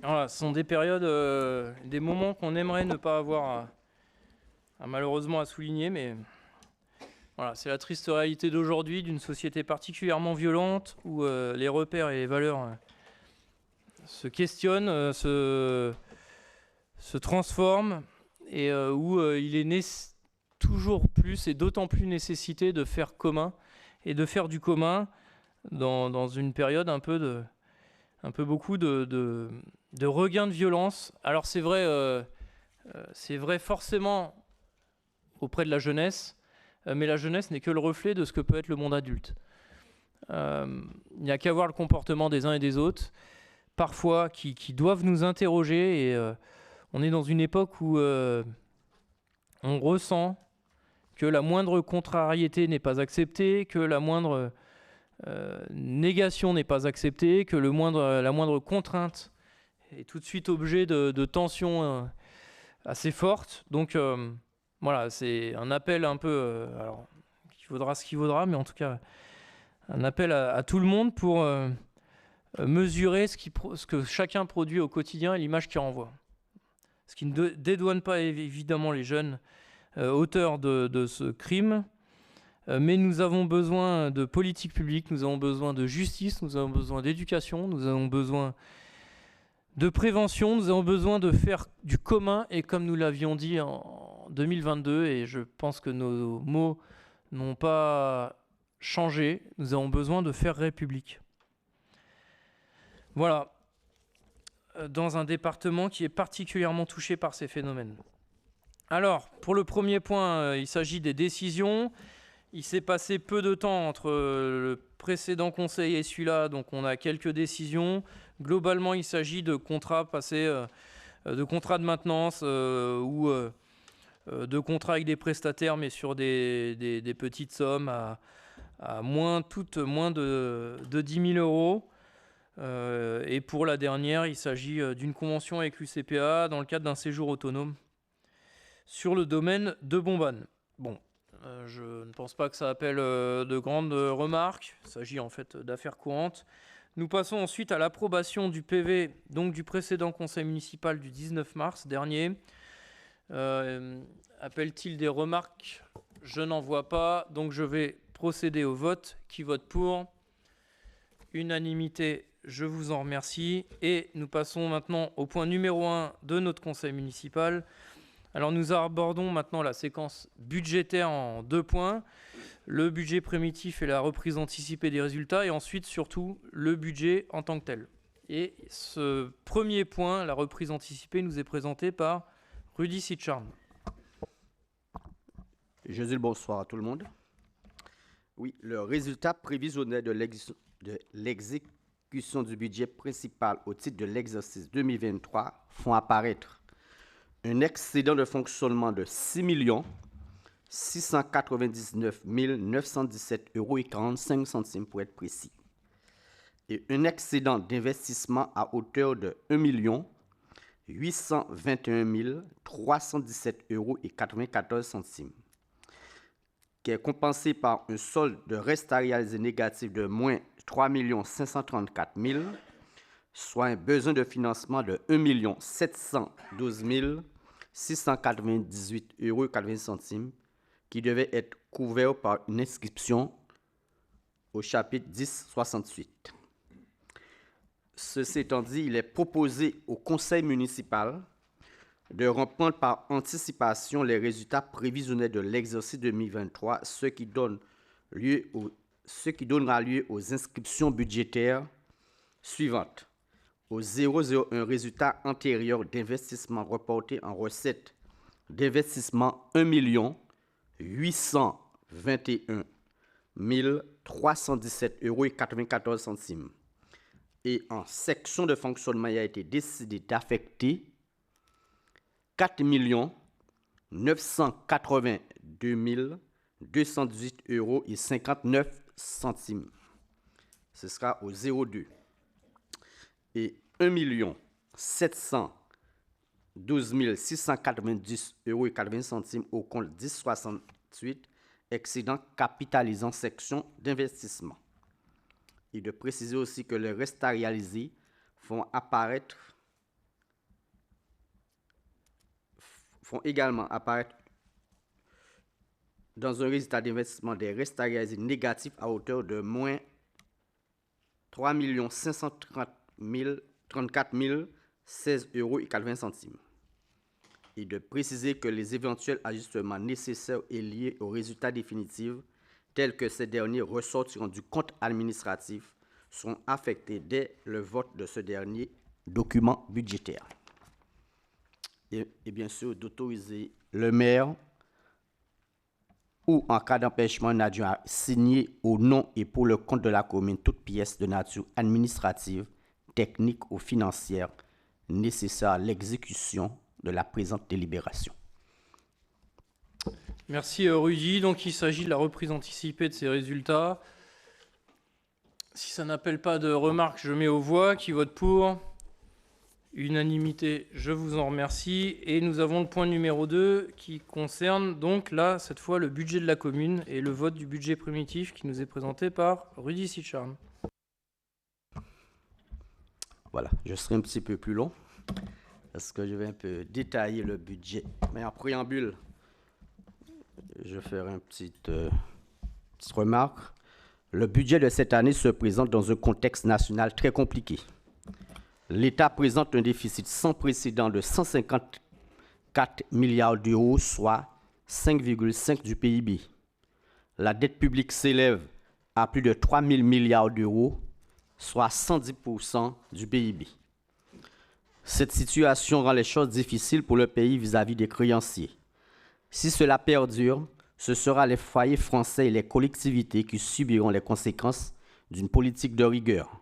A: Voilà, ce sont des périodes, des moments qu'on aimerait ne pas avoir malheureusement à souligner, mais voilà, c'est la triste réalité d'aujourd'hui, d'une société particulièrement violente où les repères et les valeurs se questionnent, se transforment, et où il est toujours plus et d'autant plus nécessité de faire commun et de faire du commun dans une période un peu beaucoup de regain de violence. Alors c'est vrai forcément auprès de la jeunesse, mais la jeunesse n'est que le reflet de ce que peut être le monde adulte. Il n'y a qu'à voir le comportement des uns et des autres, parfois qui doivent nous interroger, et on est dans une époque où on ressent que la moindre contrariété n'est pas acceptée, que la moindre négation n'est pas acceptée, que la moindre contrainte est tout de suite objet de tensions assez fortes. Donc voilà, c'est un appel un peu, alors, qui vaudra ce qu'il vaudra, mais en tout cas un appel à tout le monde pour mesurer ce que chacun produit au quotidien et l'image qu'il renvoie. Ce qui ne dédouane pas évidemment les jeunes auteurs de ce crime, mais nous avons besoin de politique publique, nous avons besoin de justice, nous avons besoin d'éducation, nous avons besoin de prévention, nous avons besoin de faire du commun, et comme nous l'avions dit en 2022, et je pense que nos mots n'ont pas changé, nous avons besoin de faire République. Voilà, dans un département qui est particulièrement touché par ces phénomènes. Alors, pour le premier point, il s'agit des décisions. Il s'est passé peu de temps entre le précédent conseil et celui-là, donc on a quelques décisions. Globalement, il s'agit de contrats passés, de contrats de maintenance ou de contrats avec des prestataires, mais sur des petites sommes à moins de 10 000 euros. Et pour la dernière, il s'agit d'une convention avec l'UCPA dans le cadre d'un séjour autonome sur le domaine de Bombane. Bon, je ne pense pas que ça appelle de grandes remarques. Il s'agit en fait d'affaires courantes. Nous passons ensuite à l'approbation du PV, donc du précédent conseil municipal du 19 mars dernier. Appelle-t-il des remarques? Je n'en vois pas, donc je vais procéder au vote. Qui vote pour? Unanimité, je vous en remercie. Et nous passons maintenant au point numéro 1 de notre conseil municipal. Alors nous abordons maintenant la séquence budgétaire en 2 points. Le budget primitif et la reprise anticipée des résultats, et ensuite surtout le budget en tant que tel. Et ce premier point, la reprise anticipée, nous est présenté par Rudy Sitcharn.
B: Je dis le bonsoir à tout le monde. Oui, le résultat prévisionnel de l'exécution du budget principal au titre de l'exercice 2023 font apparaître un excédent de fonctionnement de 6 699 917,45 € pour être précis, et un excédent d'investissement à hauteur de 1 821 317,94 €, qui est compensé par un solde de reste à réaliser négatif de moins 3 534 000, soit un besoin de financement de 1 712 698,80 €, qui devait être couvert par une inscription au chapitre 1068. Ceci étant dit, il est proposé au conseil municipal de reprendre par anticipation les résultats prévisionnels de l'exercice 2023, ce qui donnera lieu aux inscriptions budgétaires suivantes. Au 001, résultat antérieur d'investissement reporté en recettes d'investissement 1 821 317,94 €. Et en section de fonctionnement, il a été décidé d'affecter 4 982 218,59 €. Ce sera au 02. Et 1 712 690,80 € au compte 1068, excédent capitalisant section d'investissement. Et de préciser aussi que les restes à réaliser font également apparaître dans un résultat d'investissement des restes à réaliser négatifs à hauteur de moins 3 534 016,80 €. Et de préciser que les éventuels ajustements nécessaires et liés aux résultats définitifs, tels que ces derniers ressortiront du compte administratif, seront affectés dès le vote de ce dernier document budgétaire. Et bien sûr, d'autoriser le maire ou, en cas d'empêchement, un adjoint à signer au nom et pour le compte de la commune toute pièce de nature administrative, technique ou financière nécessaire à l'exécution de la présente délibération.
A: Merci Rudy. Donc il s'agit de la reprise anticipée de ces résultats. Si ça n'appelle pas de remarques, je mets aux voix. Qui vote pour? Unanimité, je vous en remercie. Et nous avons le point numéro 2 qui concerne donc là, cette fois, le budget de la commune et le vote du budget primitif qui nous est présenté par Rudy Sitcharn.
B: Voilà, je serai un petit peu plus long parce que je vais un peu détailler le budget. Mais en préambule, je ferai une petite remarque. Le budget de cette année se présente dans un contexte national très compliqué. L'État présente un déficit sans précédent de 154 milliards d'euros, soit 5,5% du PIB. La dette publique s'élève à plus de 3 000 milliards d'euros, soit 110% du PIB. Cette situation rend les choses difficiles pour le pays vis-à-vis des créanciers. Si cela perdure, ce sera les foyers français et les collectivités qui subiront les conséquences d'une politique de rigueur.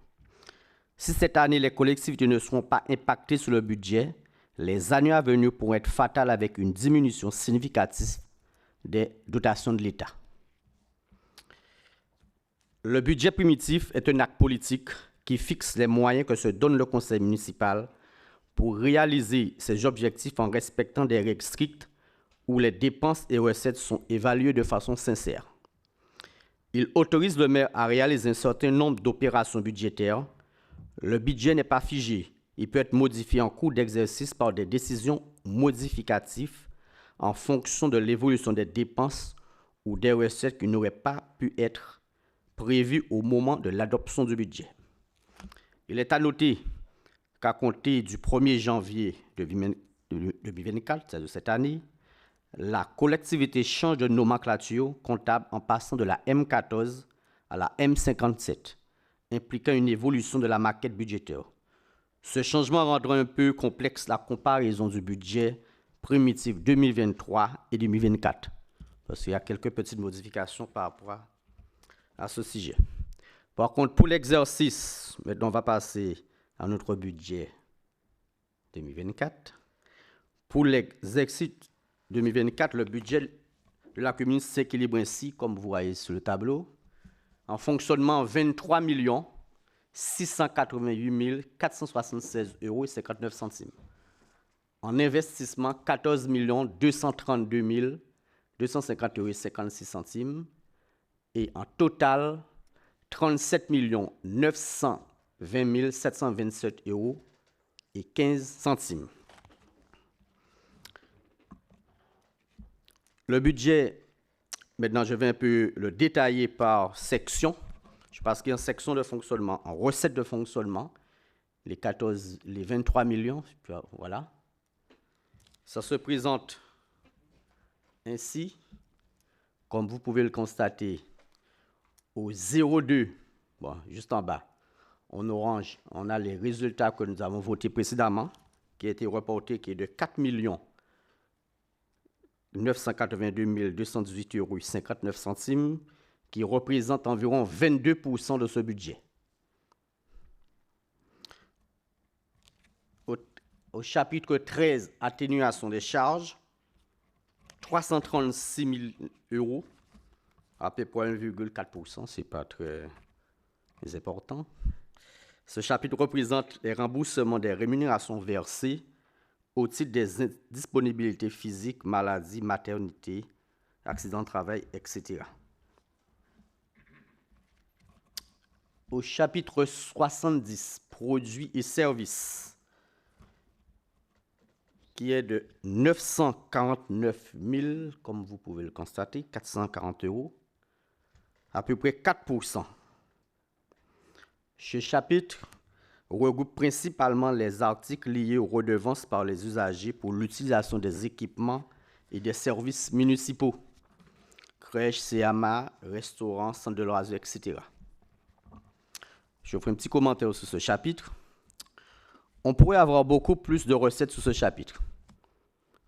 B: Si cette année, les collectivités ne seront pas impactées sur le budget, les années à venir pourront être fatales avec une diminution significative des dotations de l'État. Le budget primitif est un acte politique qui fixe les moyens que se donne le conseil municipal pour réaliser ses objectifs en respectant des règles strictes où les dépenses et recettes sont évaluées de façon sincère. Il autorise le maire à réaliser un certain nombre d'opérations budgétaires Le budget n'est pas figé. Il peut être modifié en cours d'exercice par des décisions modificatives en fonction de l'évolution des dépenses ou des recettes qui n'auraient pas pu être prévues au moment de l'adoption du budget. Il est à noter qu'à compter du 1er janvier 2024, c'est-à-dire de cette année, la collectivité change de nomenclature comptable en passant de la M14 à la M57, impliquant une évolution de la maquette budgétaire. Ce changement rendra un peu complexe la comparaison du budget primitif 2023 et 2024, parce qu'il y a quelques petites modifications par rapport à ce sujet. Par contre, pour l'exercice, maintenant on va passer à notre budget 2024. Pour l'exercice 2024, le budget de la commune s'équilibre ainsi, comme vous voyez sur le tableau, en fonctionnement 23 688 476 € et 59 centimes. En investissement, 14 232 250 € et 56 centimes. Et en total, 37 920 727 € et 15 centimes. Le budget, maintenant je vais un peu le détailler par section. Parce qu'il y a une section de fonctionnement, en recettes de fonctionnement, les 23 millions, voilà. Ça se présente ainsi, comme vous pouvez le constater, au 02, bon, juste en bas, en orange, on a les résultats que nous avons votés précédemment, qui a été reporté, qui est de 4 982 218 € et 59 centimes, qui représente environ 22% de ce budget. Au chapitre 13, atténuation des charges, 336 000 €, à peu près 1,4%, ce n'est pas très important. Ce chapitre représente les remboursements des rémunérations versées au titre des disponibilités physiques, maladies, maternité, accidents de travail, etc. Au chapitre 70, produits et services, qui est de 949 000, comme vous pouvez le constater, 440 €, à peu près 4%. Ce chapitre regroupe principalement les articles liés aux redevances par les usagers pour l'utilisation des équipements et des services municipaux, crèches, CMA, restaurants, centres de loisirs, etc. Je ferai un petit commentaire sur ce chapitre. On pourrait avoir beaucoup plus de recettes sur ce chapitre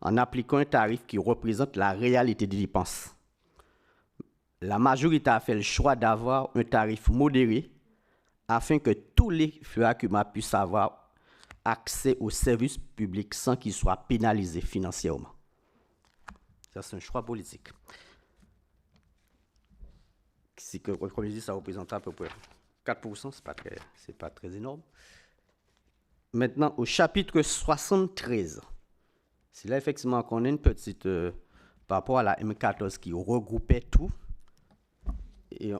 B: en appliquant un tarif qui représente la réalité des dépenses. La majorité a fait le choix d'avoir un tarif modéré afin que tous les FEACUMA puissent avoir accès aux services publics sans qu'ils soient pénalisés financièrement. Ça, c'est un choix politique. Si que, comme je dis, ça représente à peu près 4%, ce n'est pas très énorme. Maintenant, au chapitre 73, c'est là effectivement qu'on a une petite, par rapport à la M14 qui regroupait tout, et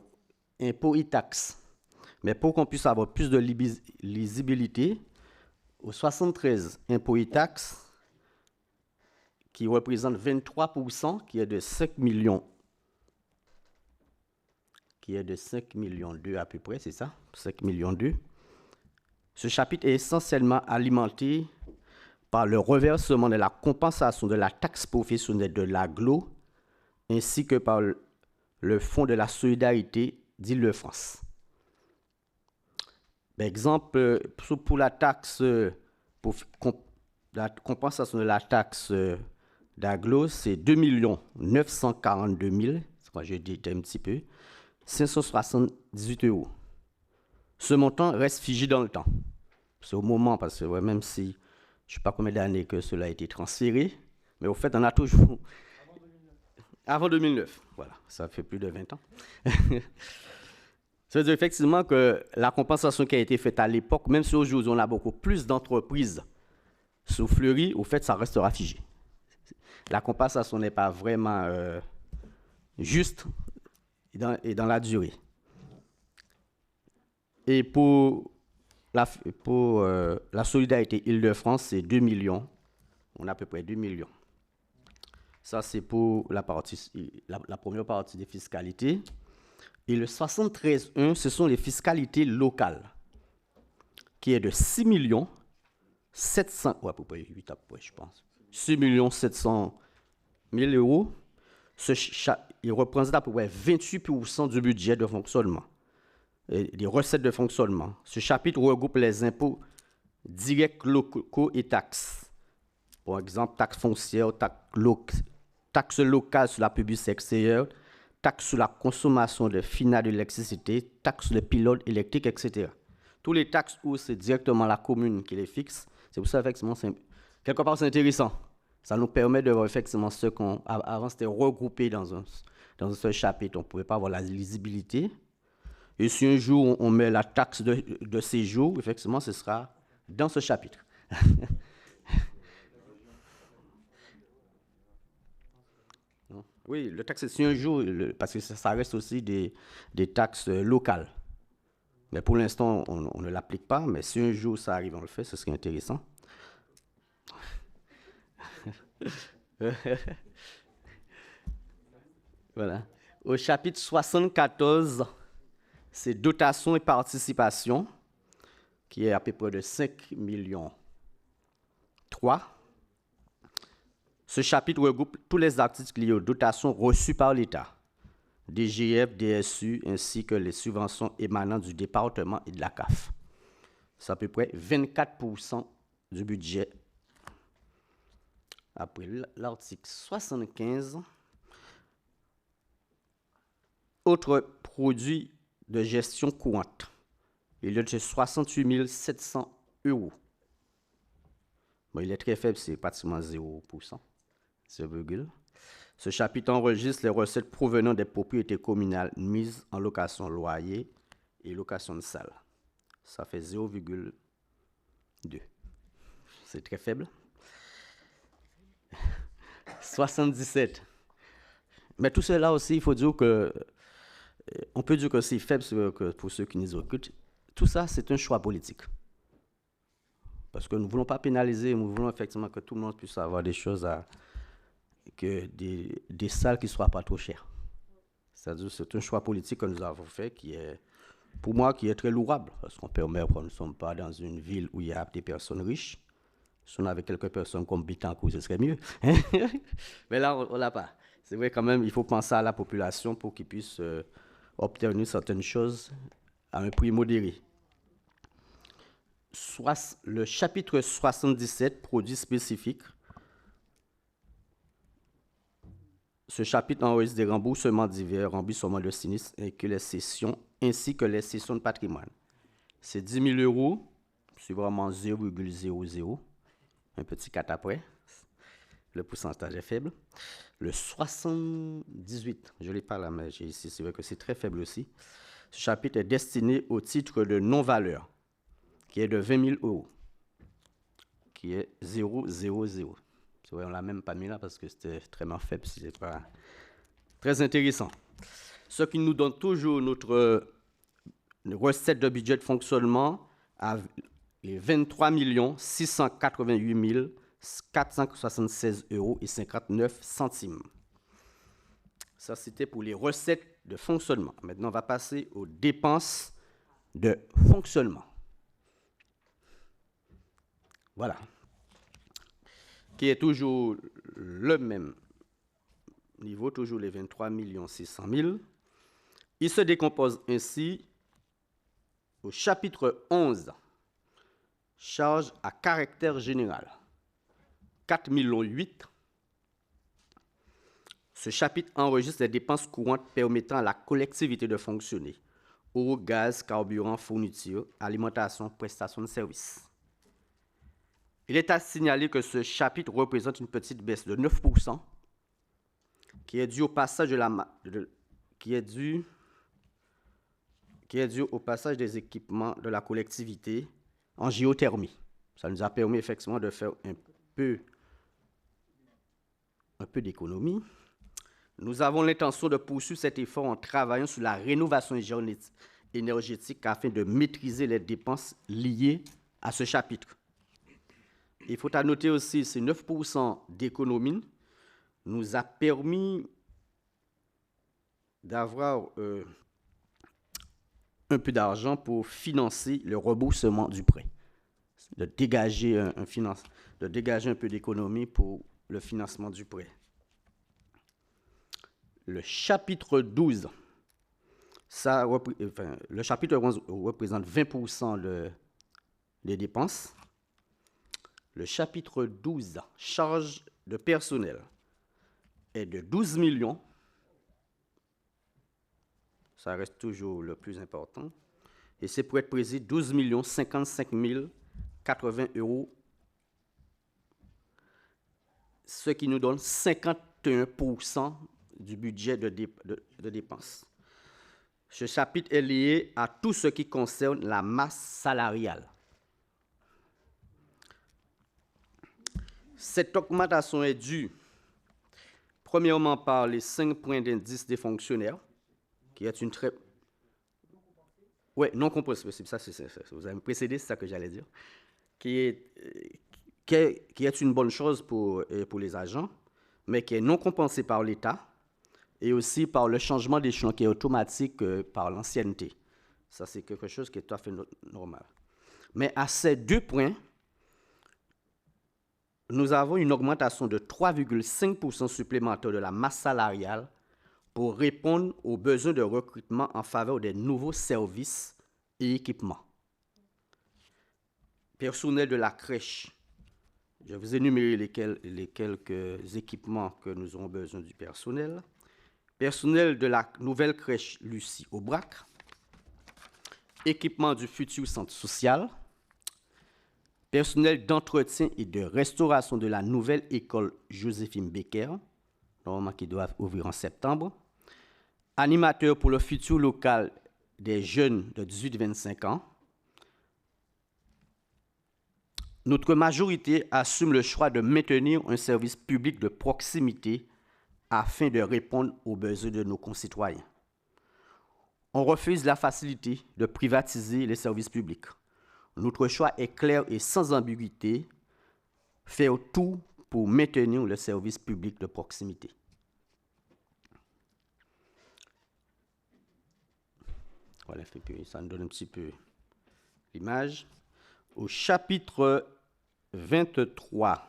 B: impôts et taxes. Mais pour qu'on puisse avoir plus de lisibilité, au 73, impôts et taxes, qui représente 23%, qui est de 5 millions. Qui est de 5 millions 2 à peu près, c'est ça, 5 millions 2. Ce chapitre est essentiellement alimenté par le reversement de la compensation de la taxe professionnelle de l'AGLO, ainsi que par le Fonds de la solidarité d'Île-de-France. Par exemple, pour la taxe, pour la compensation de la taxe d'AGLO, c'est 2 942 000, je dis un petit peu, 578 €. Ce montant reste figé dans le temps. C'est au moment, parce que même si je ne sais pas combien d'années que cela a été transféré, mais au fait, on a toujours... Avant 2009, voilà, ça fait plus de 20 ans. Ça veut dire effectivement que la compensation qui a été faite à l'époque, même si aujourd'hui on a beaucoup plus d'entreprises sous Fleury, au fait, ça restera figé. La compensation n'est pas vraiment juste et dans la durée. Et pour la solidarité Île-de-France, c'est 2 millions. On a à peu près 2 millions. Ça, c'est pour la première partie des fiscalités. Et le 73.1, ce sont les fiscalités locales, qui est de 6 millions 700, ouais, à peu près 8 à peu près, je pense. 6 millions 700 000 euros. Il représente à peu près 28% du budget de fonctionnement, des recettes de fonctionnement. Ce chapitre regroupe les impôts directs locaux et taxes. Par exemple, taxes foncières, taxes locales sur la publicité extérieure, taxes sur la consommation de finale de l'électricité, taxes sur les pilotes électriques, etc. Tous les taxes où c'est directement la commune qui les fixe. C'est pour ça, effectivement, quelque part, c'est intéressant. Ça nous permet de voir effectivement ce qu'on... Avant, c'était regroupé dans un seul chapitre. On ne pouvait pas avoir la lisibilité. Et si un jour, on met la taxe de séjour, effectivement, ce sera dans ce chapitre. Oui, le taxe, c'est un jour, parce que ça reste aussi des taxes locales. Mais pour l'instant, on ne l'applique pas, mais si un jour ça arrive, on le fait, ce serait intéressant. Voilà. Au chapitre 74, c'est dotation et participation, qui est à peu près de 5 millions 3. Ce chapitre regroupe tous les articles liés aux dotations reçues par l'État, DGF, DSU, ainsi que les subventions émanant du département et de la CAF. C'est à peu près 24% du budget. Après l'article 75, autres produits de gestion courante, il est de 68 700 euros. Bon, il est très faible, c'est pratiquement 0%. Ce chapitre enregistre les recettes provenant des propriétés communales mises en location loyer et location de salle. Ça fait 0,2. C'est très faible. 77. Mais tout cela aussi, il faut dire que... On peut dire que c'est faible pour ceux qui nous écoutent. Tout ça, c'est un choix politique. Parce que nous ne voulons pas pénaliser, nous voulons effectivement que tout le monde puisse avoir des choses des salles qui ne soient pas trop chères. C'est-à-dire c'est un choix politique que nous avons fait qui est, pour moi, qui est très louable. Parce qu'on permet que nous ne sommes pas dans une ville où il y a des personnes riches. Si on avait quelques personnes comme Bitancourt, ce serait mieux. Mais là, on ne l'a pas. C'est vrai quand même, il faut penser à la population pour qu'ils puissent obtenir certaines choses à un prix modéré. Le chapitre 77, produits spécifiques. Ce chapitre enregistre des remboursements divers, remboursements de sinistres ainsi que les cessions de patrimoine. C'est 10 000 euros, c'est vraiment 0,00, un petit 4 après. Le pourcentage est faible. Le 78, je ne l'ai pas là, mais j'ai ici, c'est vrai que c'est très faible aussi. Ce chapitre est destiné au titre de non-valeur, qui est de 20 000 euros, qui est 0,00. C'est vrai, on ne l'a même pas mis là parce que c'était très faible, ce n'est pas très intéressant. Ce qui nous donne toujours notre recette de budget de fonctionnement à les 23 688 476 euros et 59 centimes. Ça, c'était pour les recettes de fonctionnement. Maintenant, on va passer aux dépenses de fonctionnement. Voilà. Qui est toujours le même niveau, toujours les 23 600 000. Il se décompose ainsi au chapitre 11, charges à caractère général, 4 800 000. Ce chapitre enregistre les dépenses courantes permettant à la collectivité de fonctionner: eau, gaz, carburant, fourniture, alimentation, prestations de services. Il est à signaler que ce chapitre représente une petite baisse de 9%, qui est due au passage au passage des équipements de la collectivité en géothermie. Ça nous a permis effectivement de faire un peu d'économie. Nous avons l'intention de poursuivre cet effort en travaillant sur la rénovation énergétique afin de maîtriser les dépenses liées à ce chapitre. Il faut noter aussi ces 9% d'économie nous a permis d'avoir un peu d'argent pour financer le remboursement du prêt, de dégager un peu d'économie pour le financement du prêt. Le chapitre 12, le chapitre 11 représente 20% des dépenses. Le chapitre 12, charge de personnel, est de 12 millions. Ça reste toujours le plus important. Et c'est pour être précis, 12 55 080 €, ce qui nous donne 51% du budget de dépenses. Ce chapitre est lié à tout ce qui concerne la masse salariale. Cette augmentation est due, premièrement, par les 5 points d'indice des fonctionnaires, qui est une très... Oui, non compensée, ça, vous avez me précédé, c'est ça que j'allais dire, qui est une bonne chose pour les agents, mais qui est non compensée par l'État et aussi par le changement d'échelon qui est automatique par l'ancienneté. Ça, c'est quelque chose qui est tout à fait normal. Mais à ces 2 points, nous avons une augmentation de 3,5% supplémentaire de la masse salariale pour répondre aux besoins de recrutement en faveur des nouveaux services et équipements. Personnel de la crèche, je vous ai énuméré les quelques équipements que nous aurons besoin du personnel. Personnel de la nouvelle crèche Lucie Aubrac, équipement du futur centre social, personnel d'entretien et de restauration de la nouvelle école Joséphine Becker, normalement qui doit ouvrir en septembre, animateur pour le futur local des jeunes de 18-25 ans. Notre majorité assume le choix de maintenir un service public de proximité afin de répondre aux besoins de nos concitoyens. On refuse la facilité de privatiser les services publics. Notre choix est clair et sans ambiguïté, faire tout pour maintenir le service public de proximité. Voilà, ça nous donne un petit peu l'image. Au chapitre 23,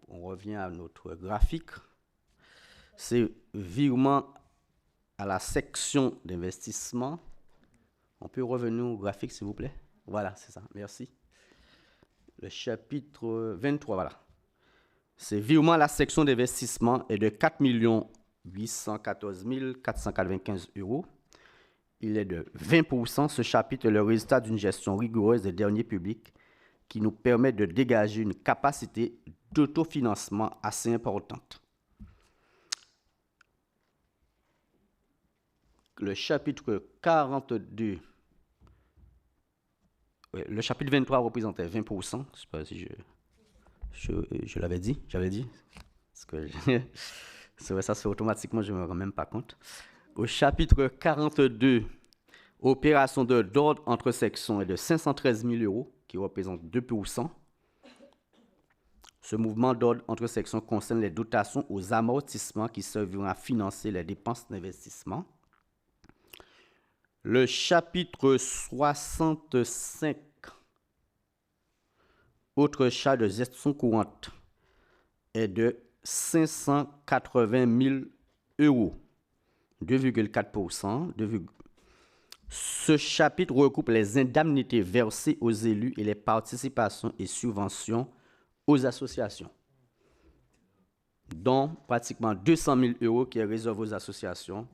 B: on revient à notre graphique. C'est virement à la section d'investissement. On peut revenir au graphique, s'il vous plaît? Voilà, c'est ça, merci. Le chapitre 23, voilà. C'est virement à la section d'investissement est de 4 814 495 €. Il est de 20%. Ce chapitre est le résultat d'une gestion rigoureuse des deniers publics qui nous permet de dégager une capacité d'autofinancement assez importante. Le chapitre 42, le chapitre 23 représentait 20%. Je ne sais pas si je l'avais dit. Parce que ça se fait automatiquement, je ne me rends même pas compte. Au chapitre 42, opération d'ordre entre sections est de 513 000 €, qui représente 2%. Ce mouvement d'ordre entre sections concerne les dotations aux amortissements qui serviront à financer les dépenses d'investissement. Le chapitre 65, autre charge de gestion courante, est de 580 000 €, 2,4%. Ce chapitre regroupe les indemnités versées aux élus et les participations et subventions aux associations, dont pratiquement 200 000 € qui est réservé aux associations.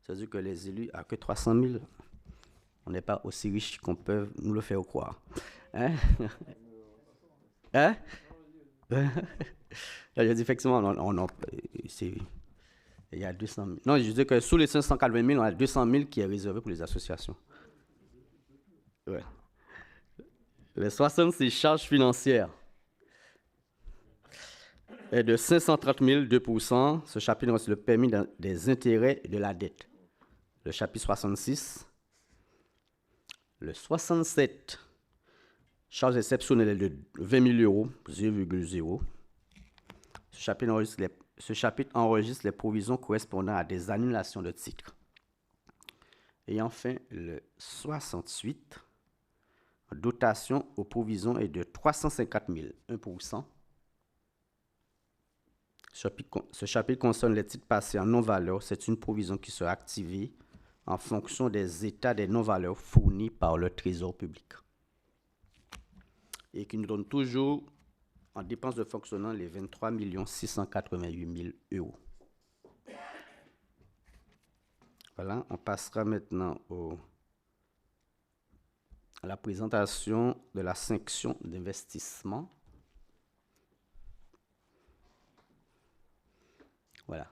B: C'est-à-dire que les élus n'ont que 300 000. On n'est pas aussi riche qu'on peut nous le faire croire. Hein? Hein? Je dis effectivement, il y a 200 000. Non, je dis que sous les 580 000, on a 200 000 qui est réservé pour les associations. Ouais. Les 66 charges financières est de 530 000, 2%. Ce chapitre, c'est le permis des intérêts et de la dette. le chapitre 66. Le 67, charges exceptionnelles de 20 000 euros, 0,0. Ce chapitre enregistre les provisions correspondant à des annulations de titres. Et enfin, le 68, dotation aux provisions est de 350 000, 1%. Ce chapitre concerne les titres passés en non-valeur. C'est une provision qui sera activée en fonction des états des non-valeurs fournis par le Trésor public et qui nous donne toujours en dépenses de fonctionnement les 23 688 000 euros. Voilà, on passera maintenant à la présentation de la section d'investissement. Voilà.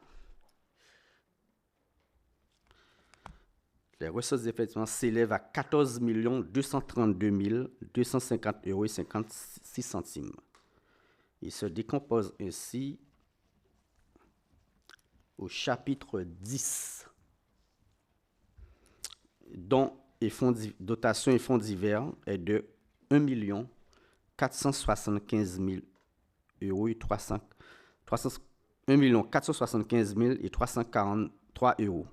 B: Les ressources d'effectivement s'élèvent à 14 232 250 euros et 56 centimes. Il se décompose ainsi au chapitre 10, dont dotation et fonds divers est de 1 475 000 euros et 1 475 343 euros,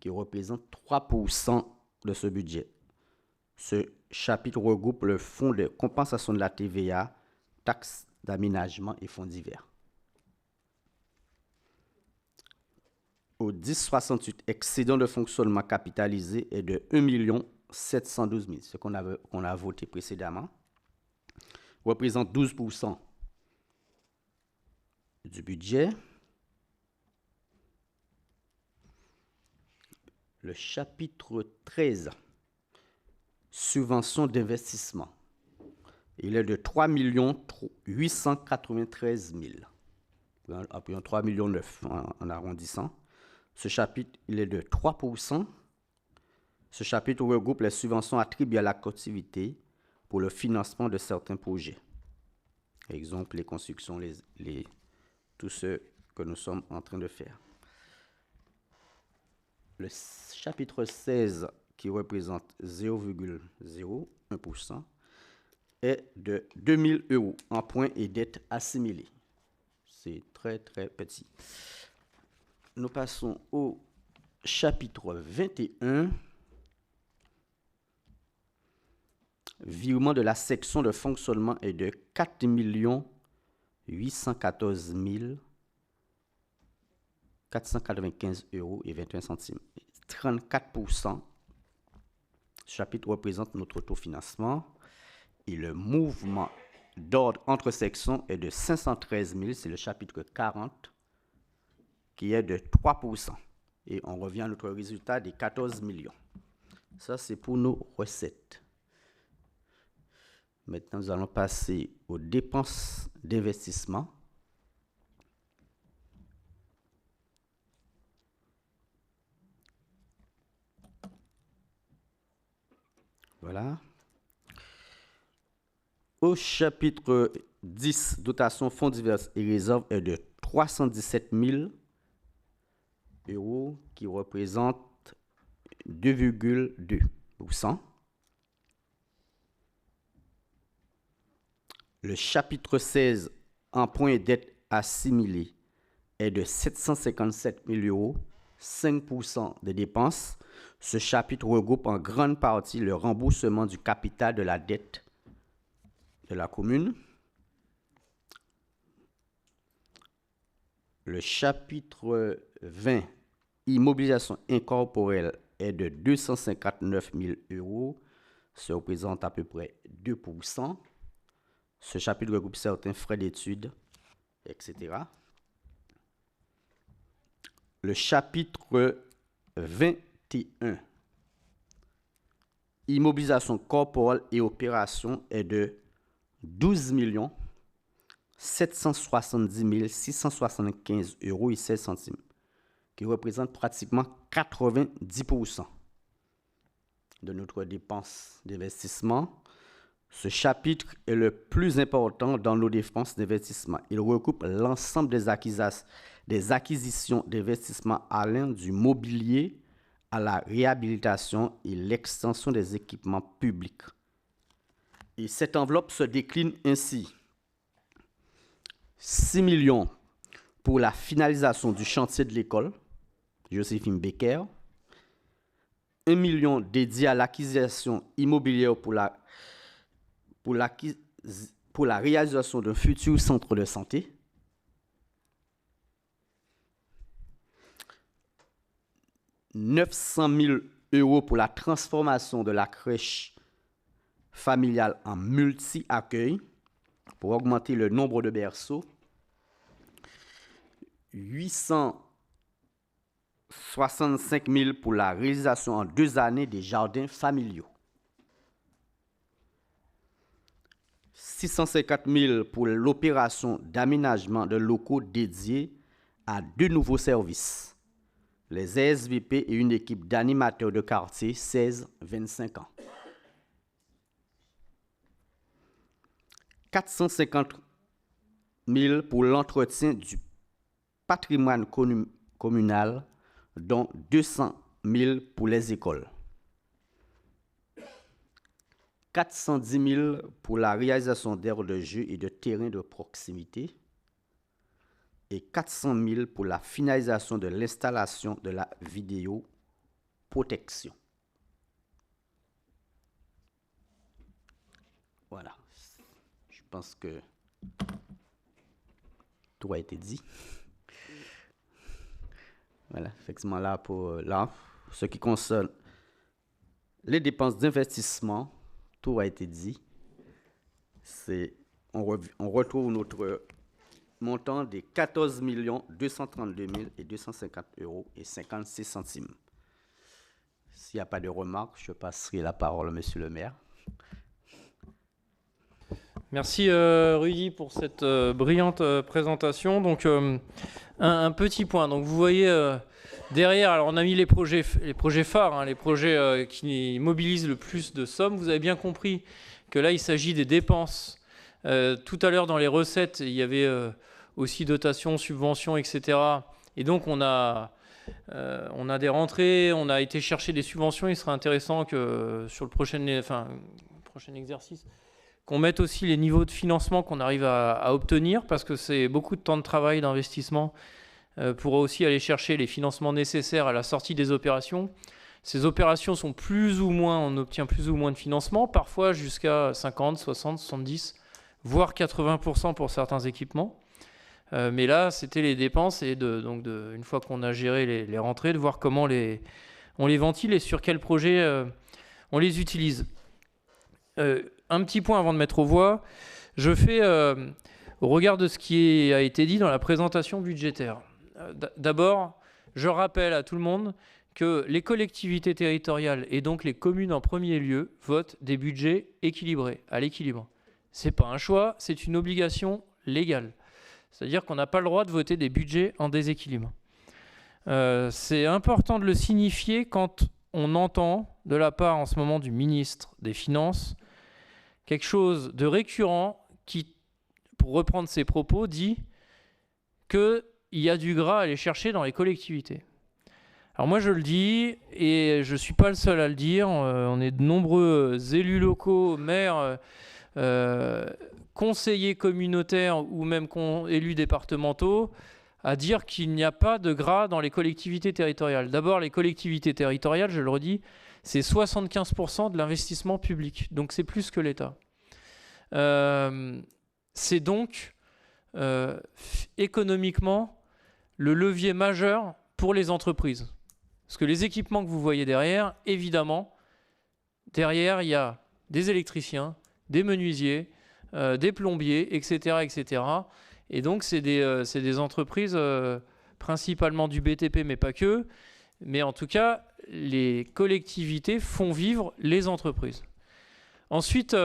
B: qui représente 3% de ce budget. Ce chapitre regroupe le fonds de compensation de la TVA, taxes d'aménagement et fonds divers. Au 1068, excédent de fonctionnement capitalisé est de 1 712 000, ce qu'on a voté précédemment, représente 12% du budget. Le chapitre 13, subvention d'investissement, il est de 3 893 000, après 3 900 000 en arrondissant. Ce chapitre, il est de 3%. Ce chapitre regroupe les subventions attribuées à la collectivité pour le financement de certains projets. Exemple, les constructions, tout ce que nous sommes en train de faire. Le chapitre 16, qui représente 0,01%, est de 2 000 euros en points et dettes assimilées. C'est très, très petit. Nous passons au chapitre 21, virement de la section de fonctionnement est de 4 814 495 euros et 21 centimes. 34%. Ce chapitre représente notre autofinancement. Et le mouvement d'ordre entre sections est de 513 000, c'est le chapitre 40, qui est de 3%. Et on revient à notre résultat des 14 millions. Ça, c'est pour nos recettes. Maintenant, nous allons passer aux dépenses d'investissement. Voilà. Au chapitre 10, dotation fonds divers et réserves est de 317 000 euros, qui représente 2,2%. Le chapitre 16, emprunts et dettes assimilés, est de 757 000 euros, 5% des dépenses. Ce chapitre regroupe en grande partie le remboursement du capital de la dette de la commune. Le chapitre 20, immobilisation incorporelle, est de 259 000 euros, ce représente à peu près 2%. Ce chapitre regroupe certains frais d'études, etc. Le chapitre 21, immobilisation corporelle et opération, est de 12 770 675 euros et 16 centimes, qui représente pratiquement 90% de notre dépense d'investissement. Ce chapitre est le plus important dans nos dépenses d'investissement. Il regroupe l'ensemble des acquisitions d'investissement allant du mobilier à la réhabilitation et l'extension des équipements publics. Et cette enveloppe se décline ainsi. 6 millions pour la finalisation du chantier de l'école Joséphine Becker, 1 million dédié à l'acquisition immobilière pour la réalisation d'un futur centre de santé, 900 000 € pour la transformation de la crèche familiale en multi-accueil pour augmenter le nombre de berceaux, 865 000 pour la réalisation en 2 années des jardins familiaux, 650 000 pour l'opération d'aménagement de locaux dédiés à 2 nouveaux services, les ASVP et une équipe d'animateurs de quartier 16-25 ans. 450 000 pour l'entretien du patrimoine communal, dont 200 000 pour les écoles. 410 000 pour la réalisation d'aires de jeu et de terrains de proximité. Et 400 000 pour la finalisation de l'installation de la vidéoprotection. Voilà. Je pense que tout a été dit. Voilà, effectivement, là, pour ce qui concerne les dépenses d'investissement, tout a été dit. On retrouve notre montant de 14 232 250 € et 56 centimes. S'il n'y a pas de remarques, je passerai la parole à Monsieur le maire.
A: Merci Rudy pour cette brillante présentation. Donc un petit point. Donc vous voyez derrière, alors on a mis les projets phares, hein, les projets qui mobilisent le plus de sommes. Vous avez bien compris que là il s'agit des dépenses. Tout à l'heure dans les recettes, il y avait aussi dotations, subventions, etc. Et donc on a des rentrées, on a été chercher des subventions. Il serait intéressant que sur le prochain exercice, qu'on mette aussi les niveaux de financement qu'on arrive à obtenir, parce que c'est beaucoup de temps de travail, d'investissement, pour aussi aller chercher les financements nécessaires à la sortie des opérations. Ces opérations sont on obtient plus ou moins de financement, parfois jusqu'à 50, 60, 70, voire 80% pour certains équipements. Mais là, c'était les dépenses, et une fois qu'on a géré les rentrées, de voir comment on les ventile et sur quels projets on les utilise. Un petit point avant de mettre aux voix, je fais au regard de ce qui a été dit dans la présentation budgétaire. D'abord, je rappelle à tout le monde que les collectivités territoriales et donc les communes en premier lieu votent des budgets équilibrés, à l'équilibre. Ce n'est pas un choix, c'est une obligation légale. C'est-à-dire qu'on n'a pas le droit de voter des budgets en déséquilibre. C'est important de le signifier quand on entend de la part en ce moment du ministre des Finances quelque chose de récurrent qui, pour reprendre ses propos, dit qu'il y a du gras à aller chercher dans les collectivités. Alors moi je le dis, et je ne suis pas le seul à le dire, on est de nombreux élus locaux, maires, conseillers communautaires ou même élus départementaux à dire qu'il n'y a pas de gras dans les collectivités territoriales. D'abord, les collectivités territoriales, je le redis, c'est 75% de l'investissement public. Donc c'est plus que l'État. C'est donc économiquement le levier majeur pour les entreprises. Parce que les équipements que vous voyez derrière, évidemment, derrière, il y a des électriciens, des menuisiers, des plombiers, etc., etc. Et donc, c'est des entreprises principalement du BTP, mais pas que. Mais en tout cas, les collectivités font vivre les entreprises. Ensuite,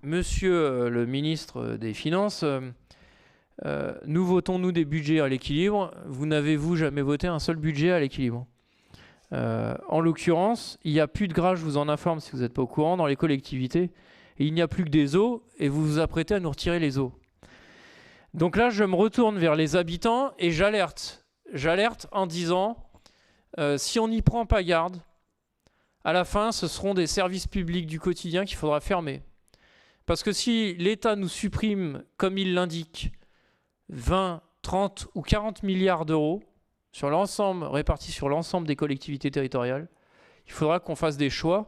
A: monsieur le ministre des Finances, nous votons, nous, des budgets à l'équilibre. Vous n'avez-vous jamais voté un seul budget à l'équilibre ? En l'occurrence, il n'y a plus de gras, je vous en informe si vous n'êtes pas au courant, dans les collectivités. Et il n'y a plus que des eaux, et vous vous apprêtez à nous retirer les eaux. Donc là, je me retourne vers les habitants et j'alerte j'alerte en disant, si on n'y prend pas garde, à la fin, ce seront des services publics du quotidien qu'il faudra fermer. Parce que si l'État nous supprime, comme il l'indique, 20, 30 ou 40 milliards d'euros sur l'ensemble, répartis sur l'ensemble des collectivités territoriales, il faudra qu'on fasse des choix.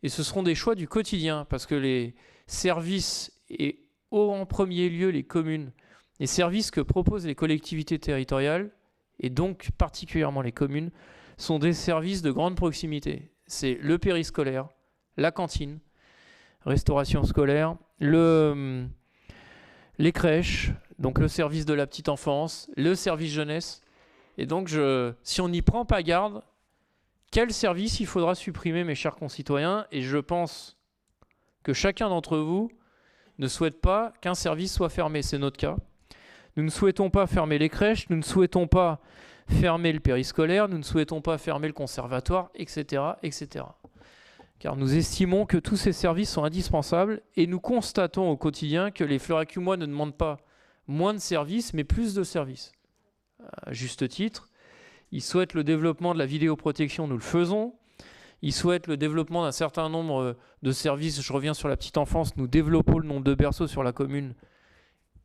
A: Et ce seront des choix du quotidien, parce que les services, et en premier lieu les communes, les services que proposent les collectivités territoriales, et donc particulièrement les communes, sont des services de grande proximité. C'est le périscolaire, la cantine, restauration scolaire, les crèches, donc le service de la petite enfance, le service jeunesse. Et donc, si on n'y prend pas garde, quel service il faudra supprimer, mes chers concitoyens? Et je pense que chacun d'entre vous ne souhaite pas qu'un service soit fermé. C'est notre cas. Nous ne souhaitons pas fermer les crèches, nous ne souhaitons pas fermer le périscolaire, nous ne souhaitons pas fermer le conservatoire, etc., etc. Car nous estimons que tous ces services sont indispensables et nous constatons au quotidien que les Fleuracumois ne demandent pas moins de services, mais plus de services. À juste titre, ils souhaitent le développement de la vidéoprotection, nous le faisons. Ils souhaitent le développement d'un certain nombre de services. Je reviens sur la petite enfance, nous développons le nombre de berceaux sur la commune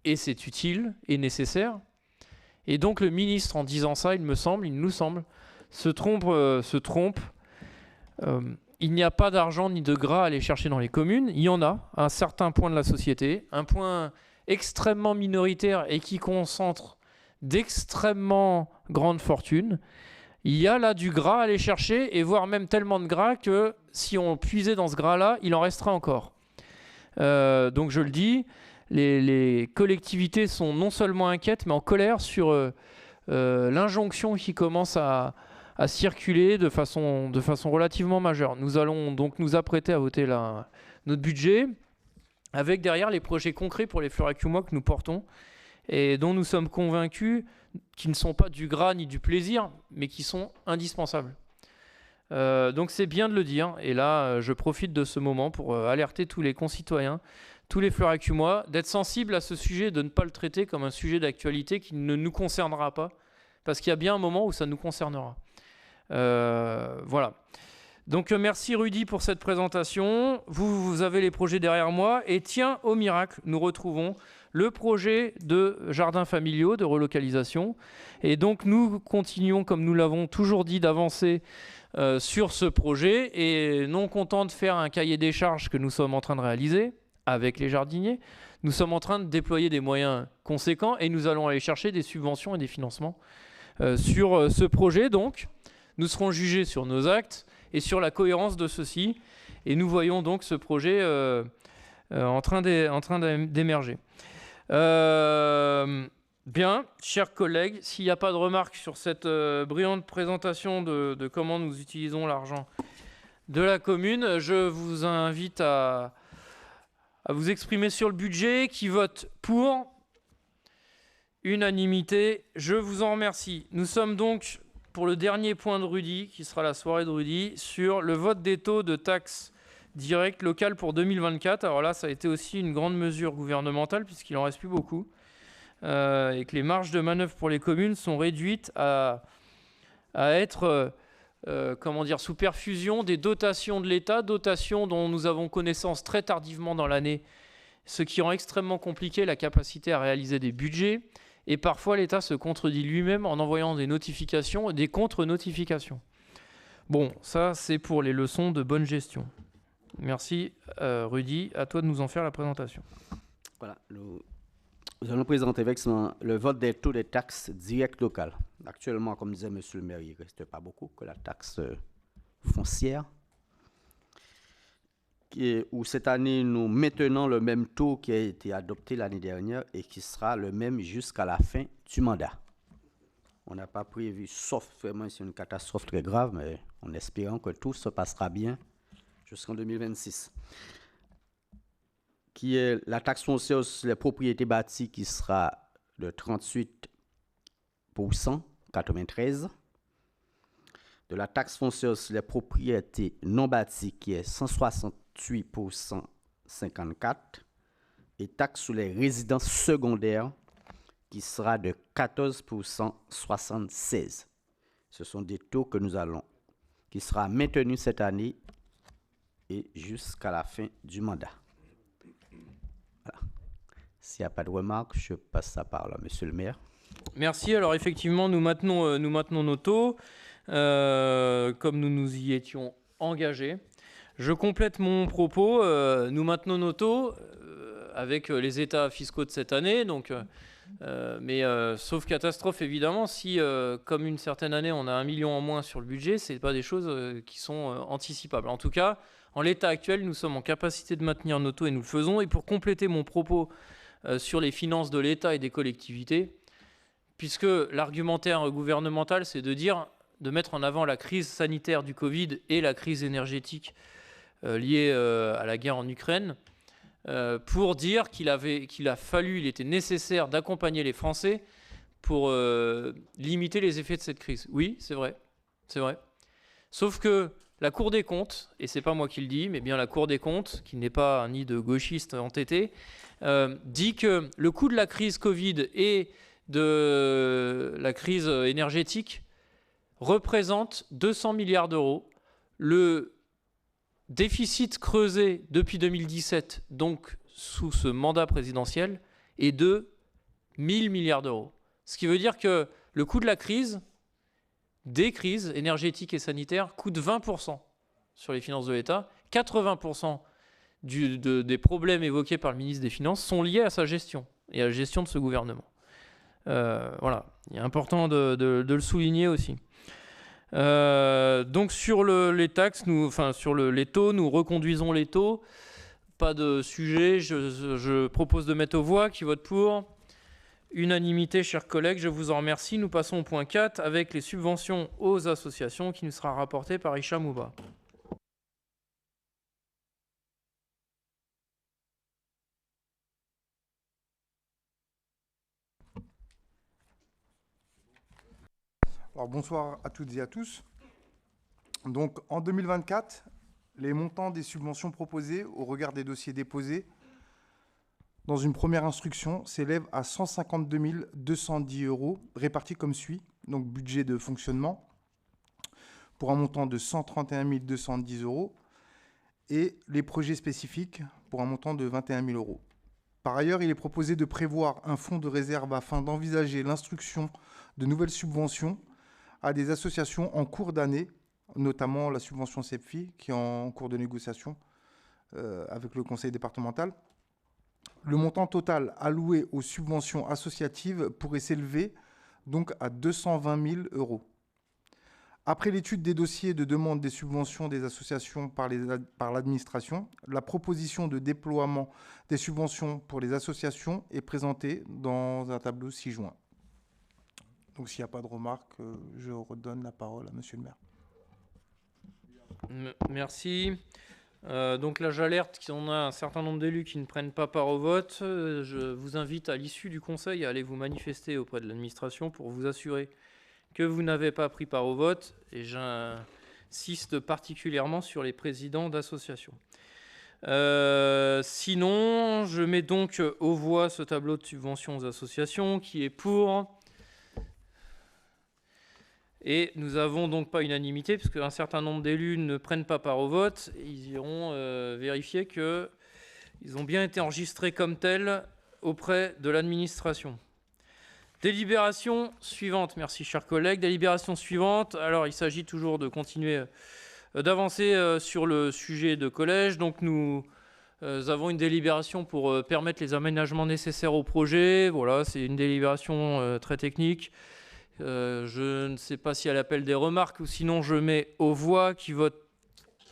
A: et c'est utile et nécessaire. Et donc le ministre, en disant ça, il nous semble, se trompe. Il n'y a pas d'argent ni de gras à aller chercher dans les communes. Il y en a à un certain point de la société, un point extrêmement minoritaire et qui concentre d'extrêmement grandes fortunes. Il y a là du gras à aller chercher, et voire même tellement de gras que si on puisait dans ce gras-là, il en restera encore. Donc je le dis, les collectivités sont non seulement inquiètes, mais en colère sur l'injonction qui commence à circuler de façon relativement majeure. Nous allons donc nous apprêter à voter notre budget, avec derrière les projets concrets pour les Fleuracumois que nous portons, et dont nous sommes convaincus qui ne sont pas du gras ni du plaisir, mais qui sont indispensables. Donc c'est bien de le dire, et là je profite de ce moment pour alerter tous les concitoyens, tous les Fleuracumois, d'être sensibles à ce sujet, de ne pas le traiter comme un sujet d'actualité qui ne nous concernera pas, parce qu'il y a bien un moment où ça nous concernera. Voilà. Donc merci Rudy pour cette présentation. Vous avez les projets derrière moi, et tiens, au miracle, nous retrouvons le projet de jardins familiaux, de relocalisation. Et donc nous continuons, comme nous l'avons toujours dit, d'avancer sur ce projet, et non content de faire un cahier des charges que nous sommes en train de réaliser avec les jardiniers, nous sommes en train de déployer des moyens conséquents, et nous allons aller chercher des subventions et des financements sur ce projet. Donc nous serons jugés sur nos actes et sur la cohérence de ceux-ci, et nous voyons donc ce projet en train d'émerger. Bien, chers collègues, s'il n'y a pas de remarques sur cette brillante présentation de comment nous utilisons l'argent de la commune, je vous invite à vous exprimer sur le budget. Qui vote pour? Unanimité, je vous en remercie. Nous sommes donc pour le dernier point de Rudy, qui sera la soirée de Rudy, sur le vote des taux de taxes directes locales pour 2024. Alors là, ça a été aussi une grande mesure gouvernementale, puisqu'il n'en reste plus beaucoup, et que les marges de manœuvre pour les communes sont réduites à être sous perfusion des dotations de l'État, dotations dont nous avons connaissance très tardivement dans l'année, ce qui rend extrêmement compliqué la capacité à réaliser des budgets. Et parfois, l'État se contredit lui-même en envoyant des notifications et des contre-notifications. Bon, ça, c'est pour les leçons de bonne gestion. Merci, Rudy. À toi de nous en faire la présentation.
B: Voilà. Nous allons présenter avec le vote des taux des taxes directes locales. Actuellement, comme disait M. le maire, il ne reste pas beaucoup que la taxe foncière. Où cette année, nous maintenons le même taux qui a été adopté l'année dernière et qui sera le même jusqu'à la fin du mandat. On n'a pas prévu, sauf vraiment c'est une catastrophe très grave, mais en espérant que tout se passera bien jusqu'en 2026. Qui est la taxe foncière sur les propriétés bâties qui sera de 38%, 93%. De la taxe foncière sur les propriétés non bâties qui est 168%, 54%. Et taxe sur les résidences secondaires qui sera de 14,76%. Ce sont des taux que qui sera maintenu cette année et jusqu'à la fin du mandat. Voilà. S'il n'y a pas de remarques, je passe la parole à Monsieur le maire.
A: Merci. Alors effectivement, nous maintenons nos taux comme nous nous y étions engagés. Je complète mon propos. Nous maintenons nos taux avec les états fiscaux de cette année. Donc, mais sauf catastrophe, évidemment, si comme une certaine année, on a 1 million en moins sur le budget, ce n'est pas des choses qui sont anticipables. En tout cas, en l'état actuel, nous sommes en capacité de maintenir nos taux et nous le faisons. Et pour compléter mon propos sur les finances de l'État et des collectivités, puisque l'argumentaire gouvernemental, c'est de mettre en avant la crise sanitaire du Covid et la crise énergétique liée à la guerre en Ukraine, pour dire qu'il était nécessaire d'accompagner les Français pour limiter les effets de cette crise. Oui, c'est vrai. Sauf que la Cour des comptes, et c'est pas moi qui le dis, mais bien la Cour des comptes, qui n'est pas un nid de gauchistes entêtés, dit que le coût de la crise Covid et de la crise énergétique représente 200 milliards d'euros. Le déficit creusé depuis 2017, donc sous ce mandat présidentiel, est de 1000 milliards d'euros. Ce qui veut dire que le coût de la crise, des crises énergétiques et sanitaires, coûte 20% sur les finances de l'État. 80% des problèmes évoqués par le ministre des Finances sont liés à sa gestion et à la gestion de ce gouvernement. Voilà, il est important de le souligner aussi. Donc sur les taxes, sur les taux, nous reconduisons les taux. Pas de sujet, je propose de mettre aux voix. Qui vote pour ? Unanimité, chers collègues, je vous en remercie. Nous passons au point 4 avec les subventions aux associations qui nous sera rapporté par Hicham Mouba.
C: Alors, bonsoir à toutes et à tous. Donc, en 2024, les montants des subventions proposées au regard des dossiers déposés dans une première instruction s'élèvent à 152 210 euros, répartis comme suit. Donc, budget de fonctionnement pour un montant de 131 210 euros et les projets spécifiques pour un montant de 21 000 euros. Par ailleurs, il est proposé de prévoir un fonds de réserve afin d'envisager l'instruction de nouvelles subventions à des associations en cours d'année, notamment la subvention CEPFI, qui est en cours de négociation avec le conseil départemental. Le montant total alloué aux subventions associatives pourrait s'élever donc à 220 000 euros. Après l'étude des dossiers de demande des subventions des associations par l'administration, la proposition de déploiement des subventions pour les associations est présentée dans un tableau ci-joint. Donc s'il n'y a pas de remarques, je redonne la parole à Monsieur le maire.
A: Merci. Donc là, j'alerte qu'on a un certain nombre d'élus qui ne prennent pas part au vote. Je vous invite à l'issue du conseil à aller vous manifester auprès de l'administration pour vous assurer que vous n'avez pas pris part au vote. Et j'insiste particulièrement sur les présidents d'associations. Sinon, je mets donc aux voix ce tableau de subventions aux associations qui est pour... Et nous n'avons donc pas unanimité, puisque un certain nombre d'élus ne prennent pas part au vote. Ils iront vérifier qu'ils ont bien été enregistrés comme tels auprès de l'administration. Délibération suivante. Merci, chers collègues. Délibération suivante. Alors, il s'agit toujours de continuer d'avancer sur le sujet de collège. Donc, nous avons une délibération pour permettre les aménagements nécessaires au projet. Voilà, c'est une délibération très technique. Je ne sais pas si elle appelle des remarques ou sinon je mets aux voix. Qui vote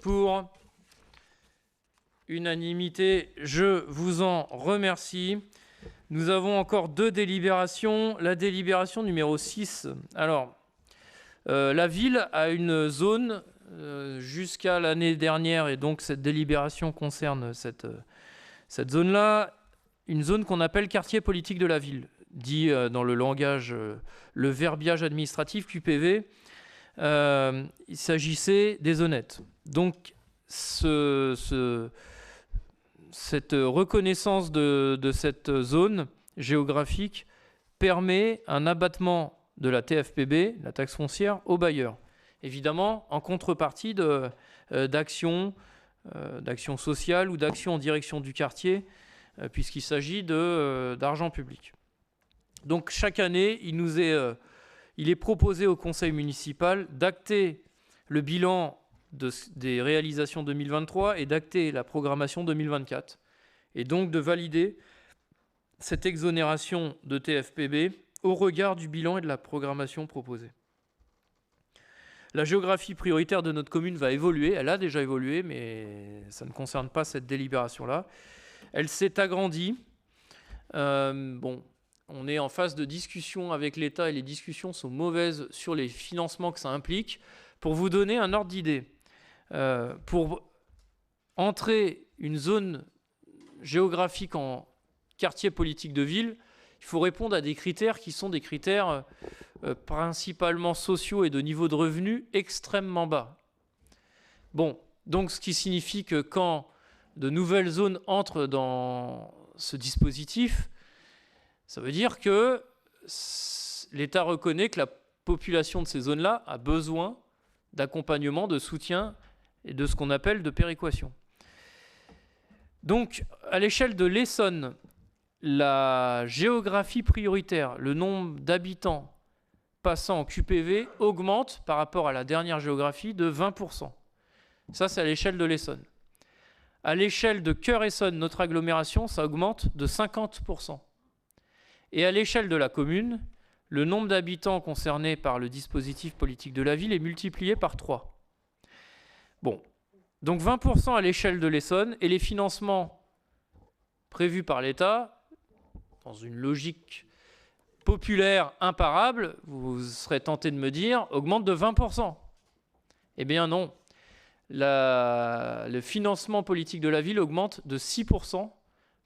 A: pour. Unanimité, je vous en remercie. Nous avons encore deux délibérations. La délibération numéro 6. Alors, la ville a une zone jusqu'à l'année dernière et donc cette délibération concerne cette zone-là, une zone qu'on appelle quartier politique de la ville, dit dans le langage, le verbiage administratif QPV. Il s'agissait des honnêtes. Donc, cette reconnaissance de cette zone géographique permet un abattement de la TFPB, la taxe foncière, aux bailleurs. Évidemment, en contrepartie d'actions sociales ou d'actions en direction du quartier, puisqu'il s'agit d'argent public. Donc chaque année, il est proposé au conseil municipal d'acter le bilan des réalisations 2023 et d'acter la programmation 2024, et donc de valider cette exonération de TFPB au regard du bilan et de la programmation proposée. La géographie prioritaire de notre commune va évoluer, elle a déjà évolué, mais ça ne concerne pas cette délibération-là. Elle s'est agrandie. On est en phase de discussion avec l'État et les discussions sont mauvaises sur les financements que ça implique. Pour vous donner un ordre d'idée, pour entrer une zone géographique en quartier politique de ville, il faut répondre à des critères qui sont des critères principalement sociaux et de niveau de revenu extrêmement bas. Bon, donc ce qui signifie que quand de nouvelles zones entrent dans ce dispositif, ça veut dire que l'État reconnaît que la population de ces zones-là a besoin d'accompagnement, de soutien et de ce qu'on appelle de péréquation. Donc, à l'échelle de l'Essonne, la géographie prioritaire, le nombre d'habitants passant en QPV augmente par rapport à la dernière géographie de 20%. Ça, c'est à l'échelle de l'Essonne. À l'échelle de Cœur-Essonne, notre agglomération, ça augmente de 50%. Et à l'échelle de la commune, le nombre d'habitants concernés par le dispositif politique de la ville est multiplié par 3. Bon, donc 20% à l'échelle de l'Essonne, et les financements prévus par l'État, dans une logique populaire imparable, vous serez tenté de me dire, augmentent de 20%. Eh bien non, le financement politique de la ville augmente de 6%,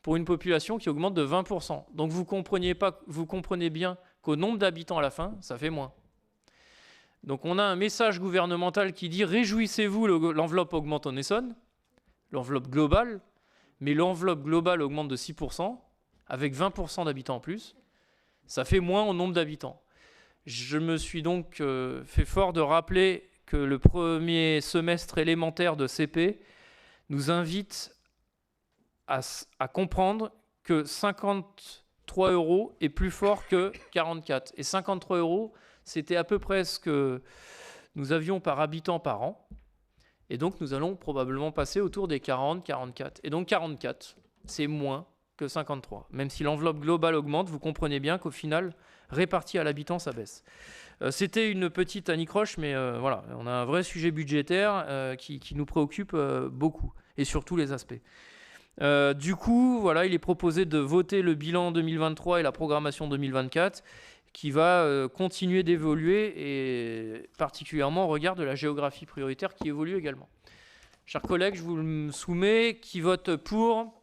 A: pour une population qui augmente de 20%. Donc vous comprenez bien qu'au nombre d'habitants à la fin, ça fait moins. Donc on a un message gouvernemental qui dit « Réjouissez-vous, l'enveloppe augmente en Essonne », l'enveloppe globale, mais l'enveloppe globale augmente de 6%, avec 20% d'habitants en plus. Ça fait moins au nombre d'habitants. Je me suis donc fait fort de rappeler que le premier semestre élémentaire de CP nous invite à comprendre que 53 € est plus fort que 44. Et 53 €, c'était à peu près ce que nous avions par habitant par an. Et donc, nous allons probablement passer autour des 40, 44. Et donc, 44, c'est moins que 53. Même si l'enveloppe globale augmente, vous comprenez bien qu'au final, réparti à l'habitant, ça baisse. C'était une petite anicroche, mais voilà, on a un vrai sujet budgétaire qui nous préoccupe beaucoup, et sur tous les aspects. Du coup, voilà, il est proposé de voter le bilan 2023 et la programmation 2024 qui va continuer d'évoluer et particulièrement au regard de la géographie prioritaire qui évolue également. Chers collègues, je vous soumets. Qui vote pour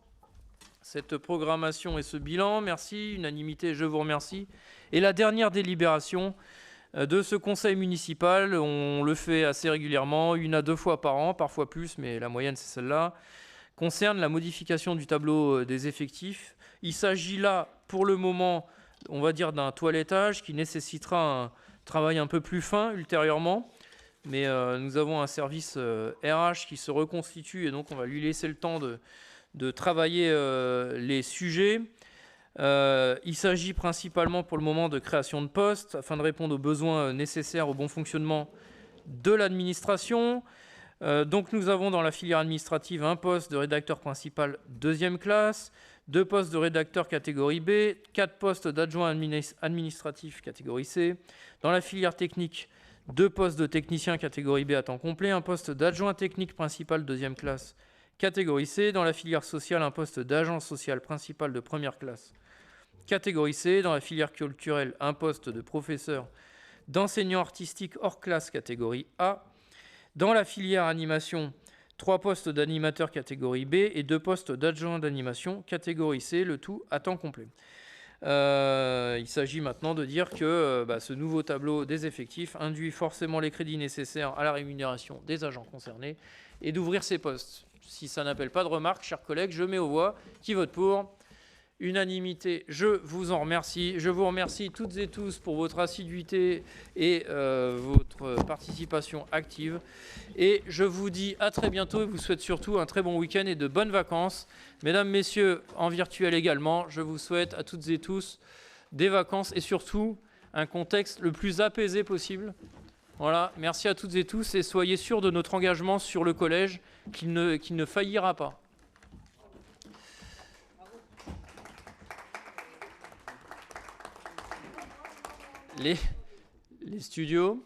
A: cette programmation et ce bilan? Merci. Unanimité, je vous remercie. Et la dernière délibération de ce conseil municipal, on le fait assez régulièrement, 1 à 2 fois par an, parfois plus, mais la moyenne c'est celle-là, concerne la modification du tableau des effectifs. Il s'agit là, pour le moment, on va dire d'un toilettage qui nécessitera un travail un peu plus fin ultérieurement. Mais nous avons un service RH qui se reconstitue et donc on va lui laisser le temps de travailler les sujets. Il s'agit principalement pour le moment de création de postes afin de répondre aux besoins nécessaires au bon fonctionnement de l'administration. Donc nous avons dans la filière administrative un poste de rédacteur principal 2e classe, 2 postes de rédacteur catégorie B, 4 postes d'adjoint administratif catégorie C. Dans la filière technique, 2 postes de technicien catégorie B à temps complet, un poste d'adjoint technique principal 2e classe catégorie C. Dans la filière sociale, un poste d'agent social principal de 1re classe catégorie C. Dans la filière culturelle, un poste de professeur d'enseignant artistique hors classe catégorie A. Dans la filière animation, 3 postes d'animateur catégorie B et 2 postes d'adjoint d'animation catégorie C, le tout à temps complet. Il s'agit maintenant de dire que ce nouveau tableau des effectifs induit forcément les crédits nécessaires à la rémunération des agents concernés et d'ouvrir ces postes. Si ça n'appelle pas de remarques, chers collègues, je mets aux voix. Qui vote pour? unanimité. Je vous en remercie. Je vous remercie toutes et tous pour votre assiduité et votre participation active. Et je vous dis à très bientôt et vous souhaite surtout un très bon week-end et de bonnes vacances. Mesdames, messieurs, en virtuel également, je vous souhaite à toutes et tous des vacances et surtout un contexte le plus apaisé possible. Voilà, merci à toutes et tous et soyez sûrs de notre engagement sur le collège, qu'il ne faillira pas. Les studios.